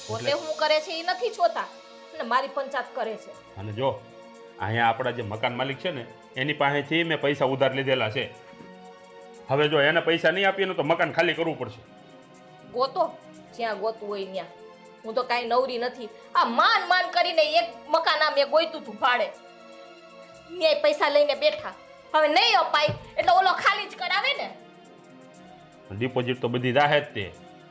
પોતે હું કરે છે એ નથી જોતા અને મારી પંચાયત કરે છે. અને જો અહીંયા આપણા જે મકાન માલિક છે ને એની પાસેથી મેં પૈસા ઉધાર લીધેલા છે. હવે જો એને પૈસા નહીં આપીએ તો મકાન ખાલી કરવું પડશે. ગોતો જ્યાં ગોતું હોય ત્યાં. હું તો કાંઈ નવરી નથી. આ માન કરીને એક મકાન આ મેં ગોઈતું હતું ભાડે. ન્યાય પૈસા લઈને બેઠા. હવે નહીં અપાય એટલે ઓલો ખાલી જ કરાવે ને. ડિપોઝિટ તો બધી જાહે જ તે.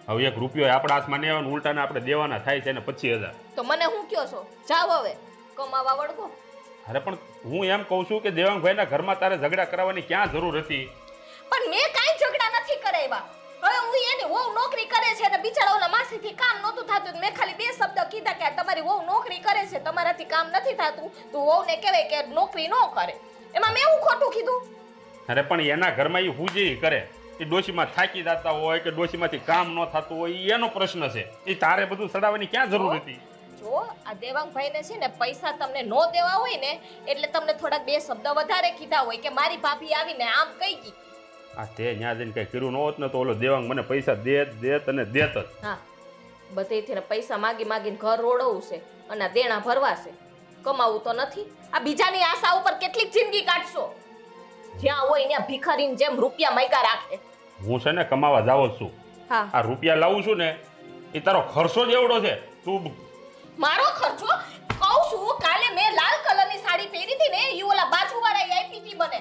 હવે 1 રૂપિયો આપણા હાથમાં નહીં આવે, ઉલટાને આપણે દેવાના થાય છે ને 25,000. તો મને હું કયો છો? જાવ હવે કમાવા વળગો. અરે પણ હું એમ કહું છું કે દેવાંગભાઈના ઘરમાં તારે ઝઘડા કરાવવાની ક્યાં જરૂર હતી? પણ મેં કાંઈ ઝઘડા નથી કરાવ્યા. હવે હું એની વહુ નોકરી કરે છે અને બિચારા ઓલા માસીથી કામ નહોતું થતું. મેં ખાલી 2 શબ્દ કીધા કે તમારી વહુ નોકરી કરે છે, તમારાથી કામ નથી થતું, તો વહુને કહેવાય કે નોકરી ન કરે. એમાં મેં એવું ખોટું કીધું? અરે પણ એના ઘરમાં એ હુજી કરે, એ ડોશીમાં થાકી જતા હોય કે ડોશીમાંથી કામ ન થતું હોય, એનો પ્રશ્ન છે. એ તારે બધું સડાવવાની ક્યાં જરૂર હતી? જો આ દેવાંગભાઈને છે ને પૈસા તમને નો દેવા હોય ને એટલે તમને થોડાક બે શબ્દ વધારે કીધા હોય કે મારી ભાભી આવીને આમ કહી ગઈ. આ તે ત્યાં જઈને કઈ કર્યું ન હોત ને તો ઓલો દેવાંગ મને પૈસા દેત અને દેત જ. હા બધેથી ને પૈસા માગી માગીને ઘર રોડવું છે અને આ દેણા ભરવા છે, કમાવું તો નથી. આ બીજાની આશા ઉપર કેટલીક જિંદગી કાઢશો? જ્યાં હોય ત્યાં ભિખારીની જેમ રૂપિયા માંગ્યા રાખે. હું છે ને કમાવા જાવ જ છું. હા આ રૂપિયા લાવું છું ને એ તારો ખર્ચો જ એવડો છે. તું મારો ખર્ચો કહું છું, કાલે મેં લાલ કલરની સાડી પહેરી હતી ને ઈ ઓલા બાજુવાળાએ આપી હતી મને.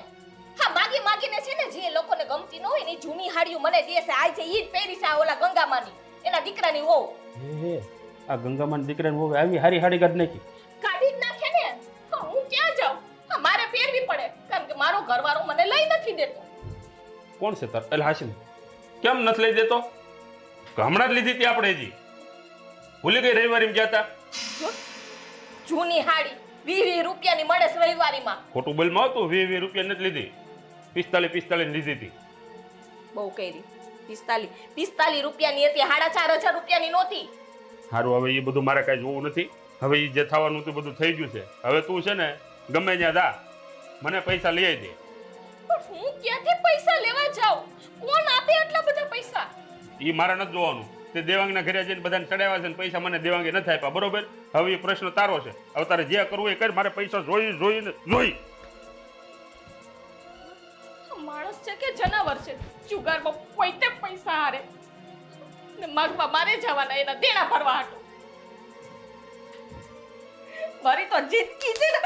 હા માગી માગીને છે ને જે લોકોને ગમતી ન હોય ને ઈ જૂની હાડીઓ મને દે છે. આ છે ઈ જ પહેરી છે આ ઓલા ગંગામાની એના દીકરાની વહુ. આ ગંગામાન દીકરાને બહુ આવી હારી હાડી કાઢ નાખી. કાઢી જ નાખે ને. હા, હું ક્યાં જાઉં? હા મારે પહેરવી પડે કારણ કે મારો ઘરવાળો મને લઈ નથી દેતો. કોણ છે તાર? એટલે હાશિમ કેમ નથી લઈ દેતો? હમણાં જ લીધી હતી આપણે હજી. ભૂલી ગઈ રવિવારીમાં ગયા હતા. જૂની હાડી 20 રૂપિયાની મળે છે રવિવારીમાં. ખોટું બોલમાં આવતું 20 રૂપિયા નથી લીધી, 45 ની લીધી હતી. બહુ કરી 45 રૂપિયાની હતી, 4,500 રૂપિયાની નહોતી. સારું હવે એ બધું મારે કાંઈ જોવું નથી. હવે એ જે થવાનું હતું બધું થઈ ગયું છે. હવે તું છે ને ગમે ત્યાં જા, મને પૈસા લઈ આવી દે. પણ હું ક્યાંથી પૈસા લેવા જાઉં? કોણ આપે આટલા બધા પૈસા? એ મારે નથી જોવાનું. તે દેવાંગના ઘરે જઈને બધાને ચડાવ્યા છે ને પૈસા મને દેવાંગે નથી આપ્યા, બરોબર? હવે એ પ્રશ્ન તારો છે. હવે તારે જે કરવું એ કર, મારે પૈસા જોઈ. માણસ છે કે જનાવર છે? જુગારમાં પોતે પૈસા હારે ને માગવા મારે જવાના એના દેણા ભરવા હાટુ. મારી તો જિંદગી છે ને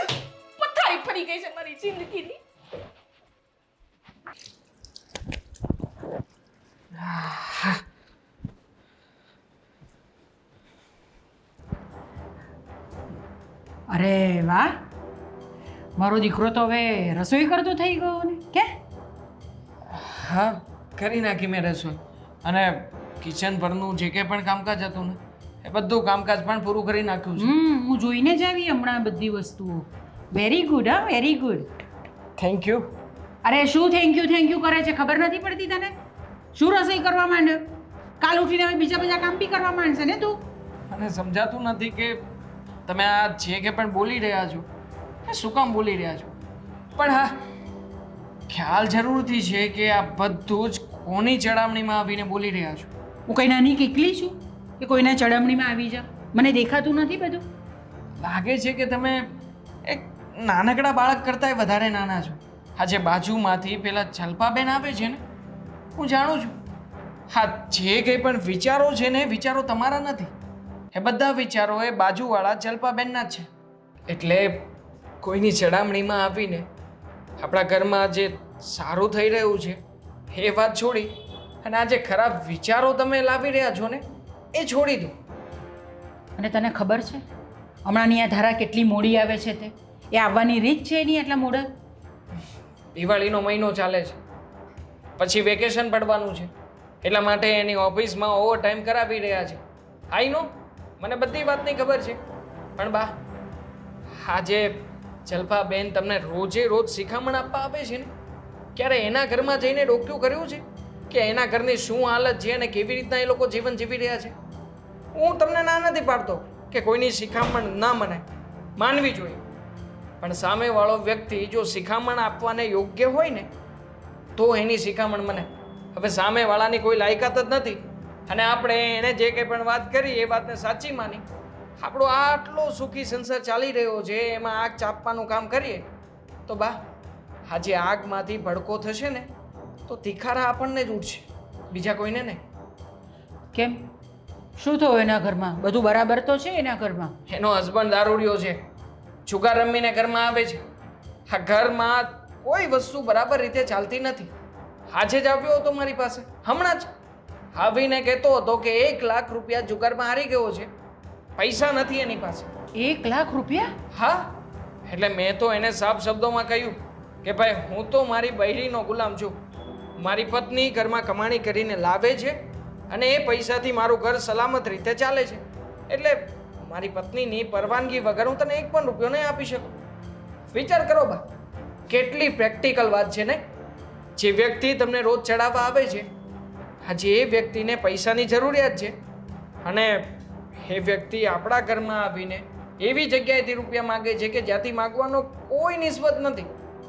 પથારી ફરી ગઈ છે મારી જિંદગીની. અરે વાહ, મારો દીકરો તો હવે રસોઈ કરતો થઈ ગયો ને. કે હા કરી નાખી મેં રસોઈ, અને કિચન પરનું જે કંઈ પણ કામકાજ હતું ને એ બધું કામકાજ પણ પૂરું કરી નાખ્યું છે. હું જોઈને જ આવી હમણાં બધી વસ્તુઓ. વેરી ગુડ, હા વેરી ગુડ. Thank you. અરે શું થેન્ક યુ કરે છે? ખબર નથી પડતી તને? શું રસોઈ કરવા માંડ્યો? કાલ ઉઠીને હવે બીજા કામ બી કરવા માંડશે ને તું? મને સમજાતું નથી કે તમે આ જે કે પણ બોલી રહ્યા છો એ શું કામ બોલી રહ્યા છો. પણ હા, ખ્યાલ જરૂરથી છે કે આ બધું જ કોની ચડામણીમાં આવીને બોલી રહ્યા છો. હું કઈ નાની કેટલી છું કે કોઈના ચડામણીમાં આવી જા? મને દેખાતું નથી બધું? લાગે છે કે તમે એક નાનકડા બાળક કરતાંય વધારે નાના છો. આજે બાજુમાંથી પેલા જલ્પાબેન આવે છે ને, હું જાણું છું. હા, જે કંઈ પણ વિચારો છે ને એ વિચારો તમારા નથી. એ બધા વિચારો એ બાજુવાળા જલ્પાબેનના જ છે. એટલે કોઈની ચડામણીમાં આવીને આપણા ઘરમાં જે સારું થઈ રહ્યું છે એ વાત છોડી અને આ જે ખરાબ વિચારો તમે લાવી રહ્યા છો ને એ છોડી દો. અને તને ખબર છે હમણાંની આ ધારા કેટલી મોડી આવે છે? તે એ આવવાની રીત છે એની એટલા મોડા? દિવાળીનો મહિનો ચાલે છે, પછી વેકેશન પડવાનું છે, એટલા માટે એની ઓફિસમાં ઓવર ટાઈમ કરાવી રહ્યા છે. આઈ નો, મને બધી વાતની ખબર છે. પણ બા, આજે જલ્પાબેન તમને રોજે રોજ શિખામણ આપવા આવે છે ને, ક્યારે એના ઘરમાં જઈને ડોક્યું કર્યું છે કે એના ઘરની શું હાલત છે અને કેવી રીતના એ લોકો જીવન જીવી રહ્યા છે? હું તમને ના નથી પાડતો કે કોઈની શિખામણ ના માનવી જોઈએ, પણ સામેવાળો વ્યક્તિ જો શિખામણ આપવાને યોગ્ય હોય ને તો એની શિખામણ મને. હવે સામેવાળાની કોઈ લાયકાત જ નથી અને આપણે એને જે કંઈ પણ વાત કરી એ વાતને સાચી માની આપણો આટલો સુખી સંસાર ચાલી રહ્યો છે એમાં આગ ચાપવાનું કામ કરીએ તો બા, આજે આગમાંથી ભડકો થશે ને તો તિખારા આપણને જ ઉઠશે, બીજા કોઈને નહીં. કેમ? શું થયું એના ઘરમાં? બધું બરાબર તો છે એના ઘરમાં? એનો હસબન્ડ દારૂડિયો છે, જુગાર રમીને ઘરમાં આવે છે. આ ઘરમાં કોઈ વસ્તુ બરાબર રીતે ચાલતી નથી. આજે જ આવ્યો હતો મારી પાસે, હમણાં જ આવીને કહેતો હતો કે 1 લાખ રૂપિયા જુગારમાં હારી ગયો છે, પૈસા નથી એની પાસે. 1 લાખ રૂપિયા? હા, એટલે મેં તો એને સાફ શબ્દોમાં કહ્યું કે ભાઈ હું તો મારી બૈરીનો ગુલામ છું. મારી પત્ની ઘરમાં કમાણી કરીને લાવે છે અને એ પૈસાથી મારું ઘર સલામત રીતે ચાલે છે, એટલે મારી પત્નીની પરવાનગી વગર હું તને 1 પણ રૂપિયો નહીં આપી શકું. વિચાર કરો બા, કેટલી પ્રેક્ટિકલ વાત છે ને. જે વ્યક્તિ તમને રોજ ચડાવવા આવે છે, આજે એ વ્યક્તિને પૈસાની જરૂરિયાત છે અને એ વ્યક્તિ આપણા ઘરમાં આવીને એવી જગ્યાએથી રૂપિયા માગે છે કે જ્યાંથી માગવાનો કોઈ નિસ્બત નથી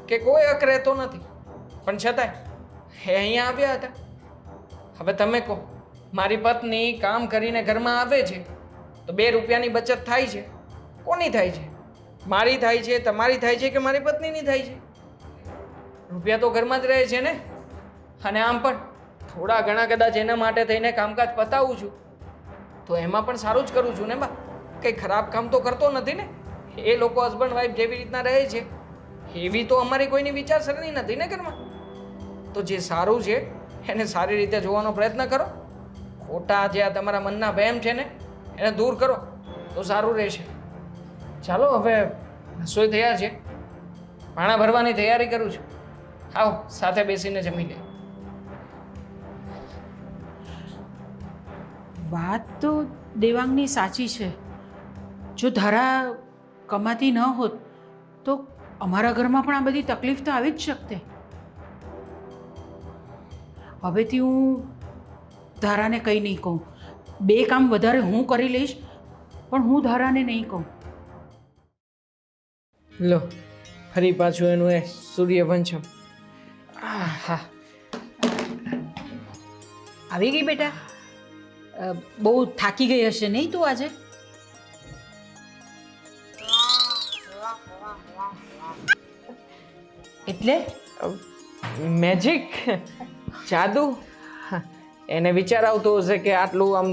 કે કોઈ હક રહેતો નથી, પણ છતાંય એ અહીંયા આવ્યા હતા. હવે તમે કહો, મારી પત્ની કામ કરીને ઘરમાં આવે છે તો 2 રૂપિયાની બચત થાય છે. કોની થાય છે? મારી થાય છે, તમારી થાય છે કે મારી પત્નીની થાય છે? રૂપિયા તો ઘરમાં જ રહે છે ને. અને આમ પણ થોડા ઘણા કદાચ એના માટે થઈને કામકાજ પતાવું છું તો એમાં પણ સારું જ કરું છું ને બા. કંઈ ખરાબ કામ તો કરતો નથી ને. એ લોકો હસબન્ડ વાઈફ જેવી રીતના રહે છે એવી તો અમારી કોઈની વિચારસરણી નથી ને ઘરમાં. તો જે સારું છે એને સારી રીતે જોવાનો પ્રયત્ન કરો. ખોટા જે આ તમારા મનના વહેમ છે ને એને દૂર કરો તો સારું રહેશે. ચાલો હવે રસોઈ તૈયાર છે, પાણા ભરવાની તૈયારી કરું છું. આવો સાથે બેસીને જમી લે. વાત તો દેવાંગની સાચી છે. જો ધારા કમાતી ન હોત તો અમારા ઘરમાં પણ આ બધી તકલીફ તો આવી જ શકતે. હવેથી હું ધારાને કંઈ નહીં કહું. 2 કામ વધારે હું કરી લઈશ, પણ હું ધારાને નહીં કહું. લો ફરી પાછું એનું એ સૂર્યવંશમ. હા, આવી ગઈ બેટા? બહુ થાકી ગઈ હશે નહીં તું આજે? એટલે મેજિક, જાદુ, એને વિચાર આવતો હશે કે આટલું આમ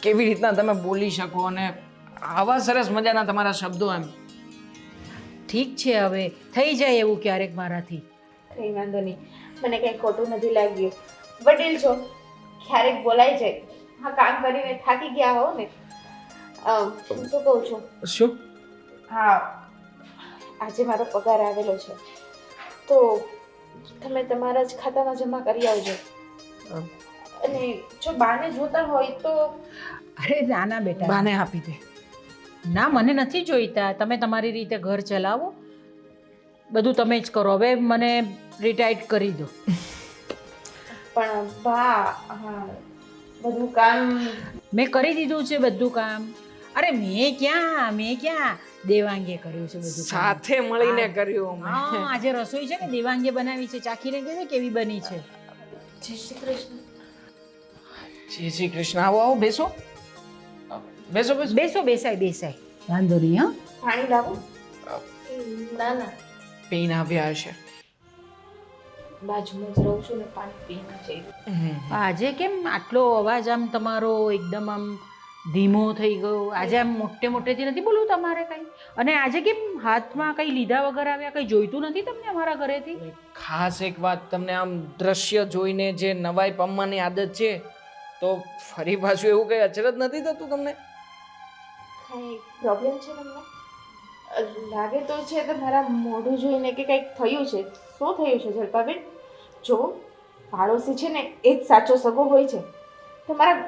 કેવી રીતના તમે બોલી શકો અને આવા સરસ મજાના તમારા શબ્દો એમ. ઠીક છે, હવે થઈ જાય એવું ક્યારેક મારાથી. કંઈ વાંધો નહીં, મને કંઈ ખોટું નથી લાગ્યું. વડીલ છો, ક્યારેક બોલાઈ જાય. હા, કામ કરીને થાકી ગયા હો ને. હું શું કહું છું? શું? હા, આજે મારો પગાર આવેલો છે તો તમે તમારા જ ખાતામાં જમા કરી આવજો. અને જો બાને જોતા હોય તો અરે ના ના બેટા, બાને આપી દે. ના મને નથી જોઈતા. તમે તમારી રીતે ઘર ચલાવો, બધું તમે જ કરો. હવે મને રિટાયર્ડ કરી દો. પણ બા, હા, બધું કામ મેં કરી દીધું છે બધું કામ. અરે મેં ક્યાં દેવાંગે કર્યું છે બધું કામ. સાથે મળીને કર્યું અમે. હા, આજે રસોઈ છે ને દેવાંગે બનાવી છે. ચાખીને કહેજો કેવી બની છે. જય શ્રી કૃષ્ણ. જય શ્રી કૃષ્ણ. આવો આવો, બેસો બેસો બેસો. બેસો, બેસાય. વાંધો નહીં. હા, પાણી લાવું? ના ના, પીને આવ્યા હશે. બાજુમાં જ રહું છું ને, પાણી પીને જઈ. આજે કેમ આટલો અવાજ આમ તમારો એકદમ આમ ધીમો થઈ ગયો? આજે આમ મોટેથી નથી બોલવું તમારે કંઈ? અને આજે કેમ હાથમાં કંઈ લીધા વગર આવ્યા? કંઈ જોઈતું નથી તમને અમારા ઘરેથી? ખાસ એક વાત, તમને આમ દ્રશ્ય જોઈને જે નવાઈ પામવાની આદત છે તો ફરી પાછું એવું કંઈ અચરજ નથી થતું તમને? કંઈ પ્રોબ્લેમ છે તમને? લાગે તો છે તમારા મોઢું જોઈને કે કંઈક થયું છે. શું થયું છે જલપાબેન? જો પાડોશી છે ને એ જ સાચો સગો હોય છે. તમારા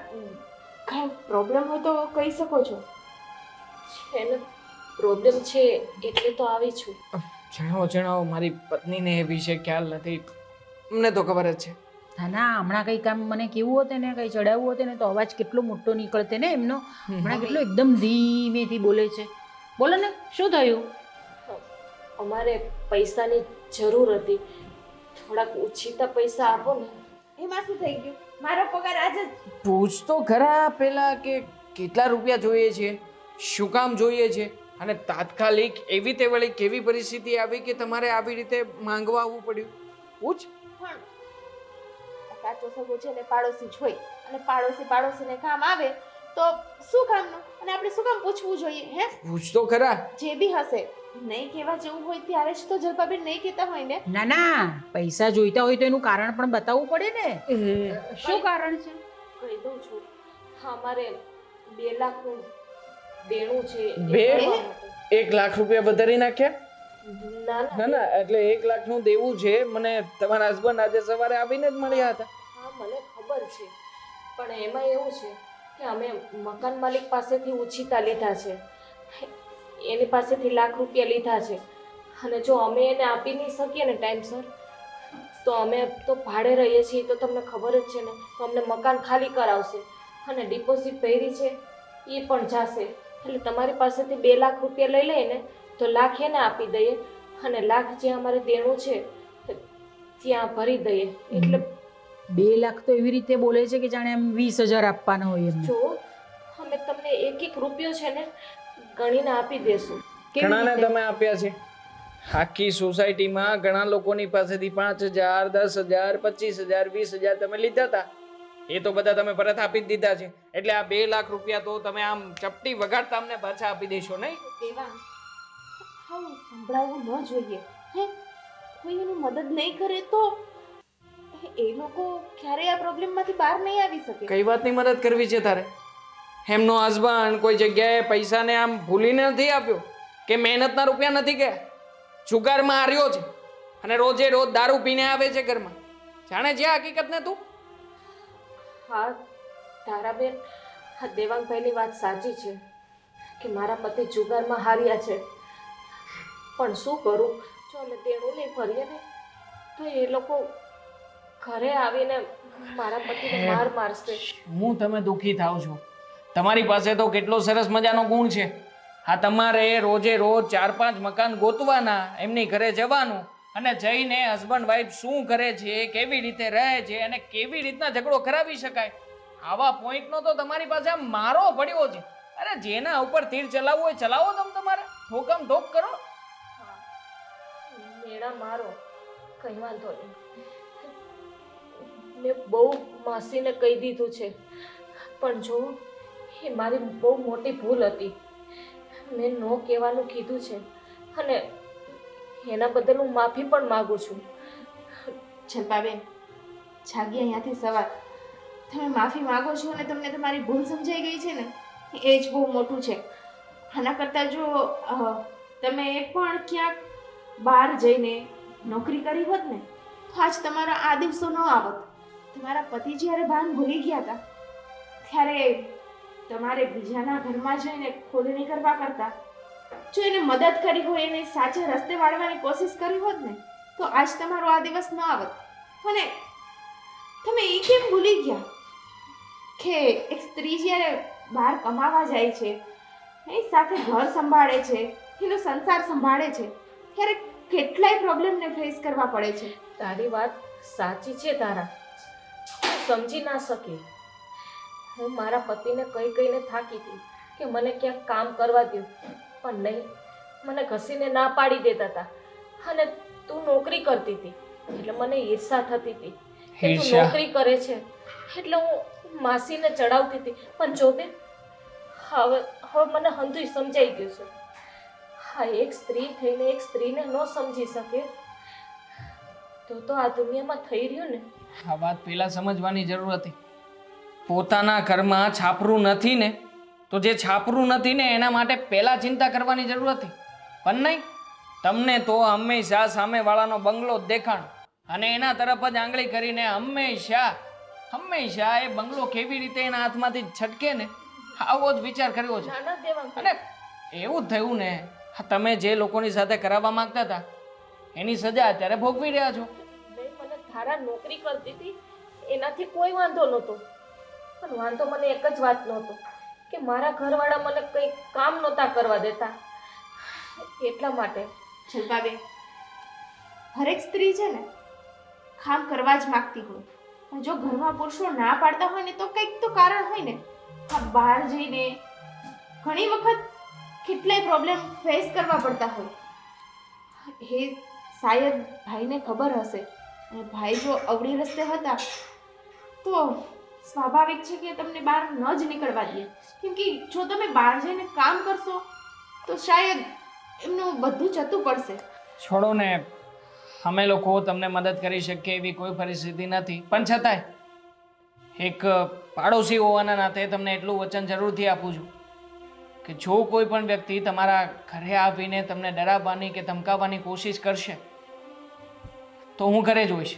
કાંઈ પ્રોબ્લેમ હોય તો કહી શકો છો. એને પ્રોબ્લેમ છે એટલે તો આવી છું. જણાવો, મારી પત્નીને એ વિશે ખ્યાલ નથી. અમને તો ખબર જ છે. ના, હમણાં કંઈ કામ મને કેવું હોત ને, કંઈ ચડાવવું હોત ને તો અવાજ કેટલો મોટો નીકળતે ને એમનો. હમણાં કેટલો એકદમ ધીમેથી બોલે છે. બોલો ને, શું થયું? અમારે પૈસાની જરૂર હતી, થોડાક ઓછીતા પૈસા આપો ને. એમાં શું થઈ ગયું? મારો પગાર આજે જ. પૂછ તો ખરા પેલા કે કેટલા રૂપિયા જોઈએ છે, શું કામ જોઈએ છે, અને તાત્કાલિક એવી તે વળી કેવી પરિસ્થિતિ આવી કે તમારે આવી રીતે માંગવા આવવું પડ્યું? પૂછ. પણ સાચો સગો છે ને પાડોશી જ હોય, અને પાડોશીને કામ આવે તો શું કામનું? અને આપણે શું કામ પૂછવું જોઈએ? હે, પૂછ તો ખરા. જે બી હશે નહીં કહેવા જેવું હોય ત્યારે જ તો જલપાબેન નહીં કહેતા હોય ને. ના, પૈસા જોઈતા હોય તો એનું કારણ પણ બતાવવું પડે ને. શું કારણ છે? કહી દઉં છું. હા, અમારે 2 લાખનું દેણું છે. એ બે? ભરવા માટે. 1 લાખ રૂપિયા વધારી નાખ્યા? ના ના, ના, એટલે 1 લાખનું દેવું છે. મને તમારા હસબન્ડ આજે સવારે આવીને જ મળ્યા હતા. હા મને ખબર છે, પણ એમાં એવું છે કે અમે મકાન માલિક પાસેથી ઉછીતા લીધા છે. એની પાસેથી ₹1 લાખ લીધા છે, અને જો અમે એને આપી નહીં શકીએ ને ટાઈમસર તો અમે તો ભાડે રહીએ છીએ, તો તમને ખબર જ છે ને, તો અમને મકાન ખાલી કરાવશે. અને ડિપોઝિટ ભરી છે એ પણ જાશે. એટલે તમારી પાસેથી 2 લાખ રૂપિયા લઈ લઈને તો લાખ એને આપી દઈએ અને લાખ જે અમારે દેણું છે ત્યાં ભરી દઈએ. એટલે 2 લાખ તો એવી રીતે બોલે છે કે જાણે એમ 20,000 આપવાના હોય એમ. જો અમે તમને એક રૂપિયો છે ને ગણીને આપી દેશું. ઘણાને તમે આપ્યા છે આખી સોસાયટીમાં ઘણા લોકોની પાસેથી 5,000 10,000 25,000 20,000 તમે લીધા હતા એ તો બધા તમે પરત આપી જ દીધા છે એટલે આ 2 લાખ રૂપિયા તો તમે આમ ચપટી વગાડતા અમને પાછા આપી દેશો નહીં? દેવા હા સંભળાવવું ન જોઈએ હે કોઈ એની મદદ નહીં કરે તો એ લોકો ક્યારેય આ પ્રોબ્લેમમાંથી બહાર નહીં આવી શકે. કઈ વાતની મદદ કરવી છે તારે? એમનો હસબન્ડ કોઈ જગ્યાએ પૈસાને આમ ભૂલીને નથી આપ્યો કે મહેનતના રૂપિયા નથી ગયા, જુગારમાં હાર્યો છે અને રોજે રોજ દારૂ પીને આવે છે ઘરમાં. જાણે છે આ હકીકતને તું? હા તારાબેન, આ દેવાંગભાઈની વાત સાચી છે કે મારા પતિ જુગારમાં હાર્યા છે, પણ શું કરું, જો અમે દેણું નહીં ભરીએ ને તો એ લોકો ઘરે આવીને મારા પતિને માર મારશે. હું તમે દુઃખી થાવ છો. તમારી પાસે તો કેટલો સરસ મજાનો ગુણ છે. હા તમારે રોજે રોજ 4-5 મકાન ગોતવાના, એમની ઘરે જવાનું અને જઈને હસબન્ડ વાઈફ શું કરે છે, કેવી રીતે રહે છે અને કેવી રીતના ઝઘડો કરાવી શકાય આવા પોઈન્ટનો તો તમારી પાસે આમ મારો પડ્યો છે. અરે જેના ઉપર તીર ચલાવવું હોય ચલાવો તમારે, ઠોકમ ઠોક કરો. હા મેળા મારો, કંઈ વાંધો નહીં. મેં બહુ માસીને કહી દીધું છે, પણ જો એ મારી બહુ મોટી ભૂલ હતી. મેં નો કહેવાનું કીધું છે અને એના બદલ હું માફી પણ માગું છું. જલપાબેન જાગી અહીંયાથી સવાર તમે માફી માગો છો અને તમને તમારી ભૂલ સમજાઈ ગઈ છે ને એ જ બહુ મોટું છે. આના કરતાં જો તમે પણ ક્યાંક બહાર જઈને નોકરી કરી હોત ને તો આજ તમારા આ દિવસો ન આવત. તમારા પતિ જ્યારે ભાન ભૂલી ગયા હતા ત્યારે તમારે બીજાના ઘરમાં જઈને ખોદણી કરવા કરતા જો એને મદદ કરી હોય, એને સાચા રસ્તે વાળવાની કોશિશ કરી હોત ને તો આજ તમારો આ દિવસ ન આવત. અને તમે એ કેમ ભૂલી ગયા કે એક સ્ત્રી જ્યારે બહાર કમાવા જાય છે, એ સાથે ઘર સંભાળે છે, એનો સંસાર સંભાળે છે, ત્યારે કેટલાય પ્રોબ્લેમને ફેસ કરવા પડે છે. તારી વાત સાચી છે તારા, હું સમજી ના શકી. હું મારા પતિને કહીને થાકી હતી કે મને ક્યાંક કામ કરવા દો, પણ નહીં, મને ઘસીને ના પાડી દેતા હતા. અને તું નોકરી કરતી હતી એટલે મને ઈર્ષા થતી હતી કે તું નોકરી કરે છે એટલે હું માસીને ચડાવતી હતી. પણ જો બે હવે મને હંધુય સમજાઈ ગયું છે. હા એક સ્ત્રી થઈને એક સ્ત્રીને ન સમજી શકે તો આ દુનિયામાં થઈ રહ્યું ને. આ વાત પહેલા સમજવાની જરૂર હતી. પોતાના ઘરમાં છાપરું નથી ને તો જે છાપરું નથી ને એના માટે પહેલા ચિંતા કરવાની જરૂર હતી. પણ નહીં, તમને તો હંમેશા સામેવાળાનો બંગલો જ દેખાણો અને એના તરફ જ આંગળી કરીને હંમેશા એ બંગલો કેવી રીતે એના હાથમાંથી છટકે ને આવો જ વિચાર કર્યો છે. અને એવું જ થયું ને, તમે જે લોકોની સાથે કરાવવા માંગતા હતા એની સજા અત્યારે ભોગવી રહ્યા છો. મને ધારા નોકરી કરતી હતી એનાથી કોઈ વાંધો નહોતો, પણ વાંધો મને એક જ વાત નહોતો કે મારા ઘરવાળા મને કંઈ કામ નહોતા કરવા દેતા, એટલા માટે. જલપાબેન, હરેક સ્ત્રી છે ને કામ કરવા જ માંગતી હોય, પણ જો ઘરમાં પુરુષો ના પાડતા હોય ને તો કંઈક તો કારણ હોય ને. આ બહાર જઈને ઘણી વખત કેટલાય પ્રોબ્લેમ ફેસ કરવા પડતા હોય. એ શાયદ ભાઈને ખબર હશે અને ભાઈ જો અવળી રસ્તે હતા તો સ્વાભાવિક છે કે તમને બહાર ન જ નીકળવા દે. કેમ કે જો તમે બહાર જઈને કામ કરશો તો શાયદ એમનું બધું જતું પડશે. છોડો ને, અમે લોકો તમને મદદ કરી શકીએ એવી કોઈ પરિસ્થિતિ નથી, પણ છતાંય એક પાડોશી હોવાના નાતે તમને એટલું વચન જરૂરથી આપું છું કે જો કોઈ પણ વ્યક્તિ તમારા ઘરે આવીને તમને ડરાવવાની કે ધમકાવવાની કોશિશ કરશે તો હું ઘરે જ હોઈશ.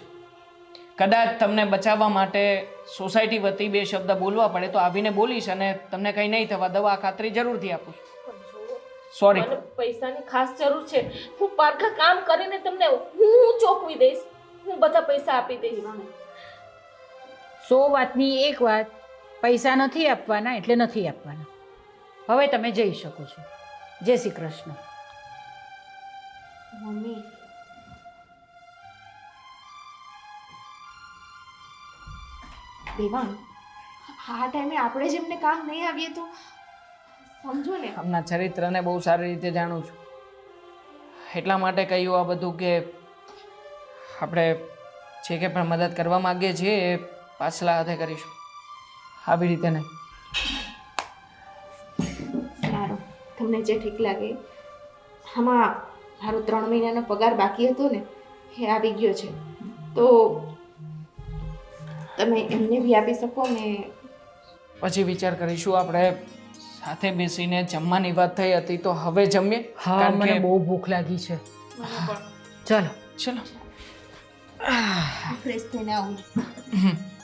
કદાચ તમને બચાવવા માટે સોસાયટી વતી 2 શબ્દ બોલવા પડે તો આવીને બોલીશ અને તમને કંઈ નહીં થવા દવા ખાતરી જરૂરથી આપું છું. સોરી, મને પૈસાની ખાસ જરૂર છે. હું પારખા કામ કરીને તમને હું ચોકવી દઈશ, હું બધા પૈસા આપી દઈશ. 100 વાતની એક વાત, પૈસા નથી આપવાના એટલે નથી આપવાના. હવે તમે જઈ શકો છો. જય શ્રી કૃષ્ણ. મમ્મી દેવાંગ, આ ટાઈમે આપણે જ એમને કામ નહીં આવીએ તો સમજો ને. આમના ચરિત્રને બહુ સારી રીતે જાણું છું, એટલા માટે કહ્યું આ બધું કે આપણે જે કે પણ મદદ કરવા માંગીએ છીએ એ પાછલા હાથે કરીશું, આવી રીતે નહીં. સારું, તમને જે ઠીક લાગે. આમાં મારો 3 મહિનાનો પગાર બાકી હતો ને એ આવી ગયો છે, તો તમે એમને બી આપી શકો ને. પછી વિચાર કરીશું. આપણે સાથે બેસીને જમવાની વાત થઈ હતી તો હવે જમીએ. હા, કારણ મને કે- બહુ ભૂખ લાગી છે. ચાલો. ચલો. ફ્રેશ થઈને આવું. હમ.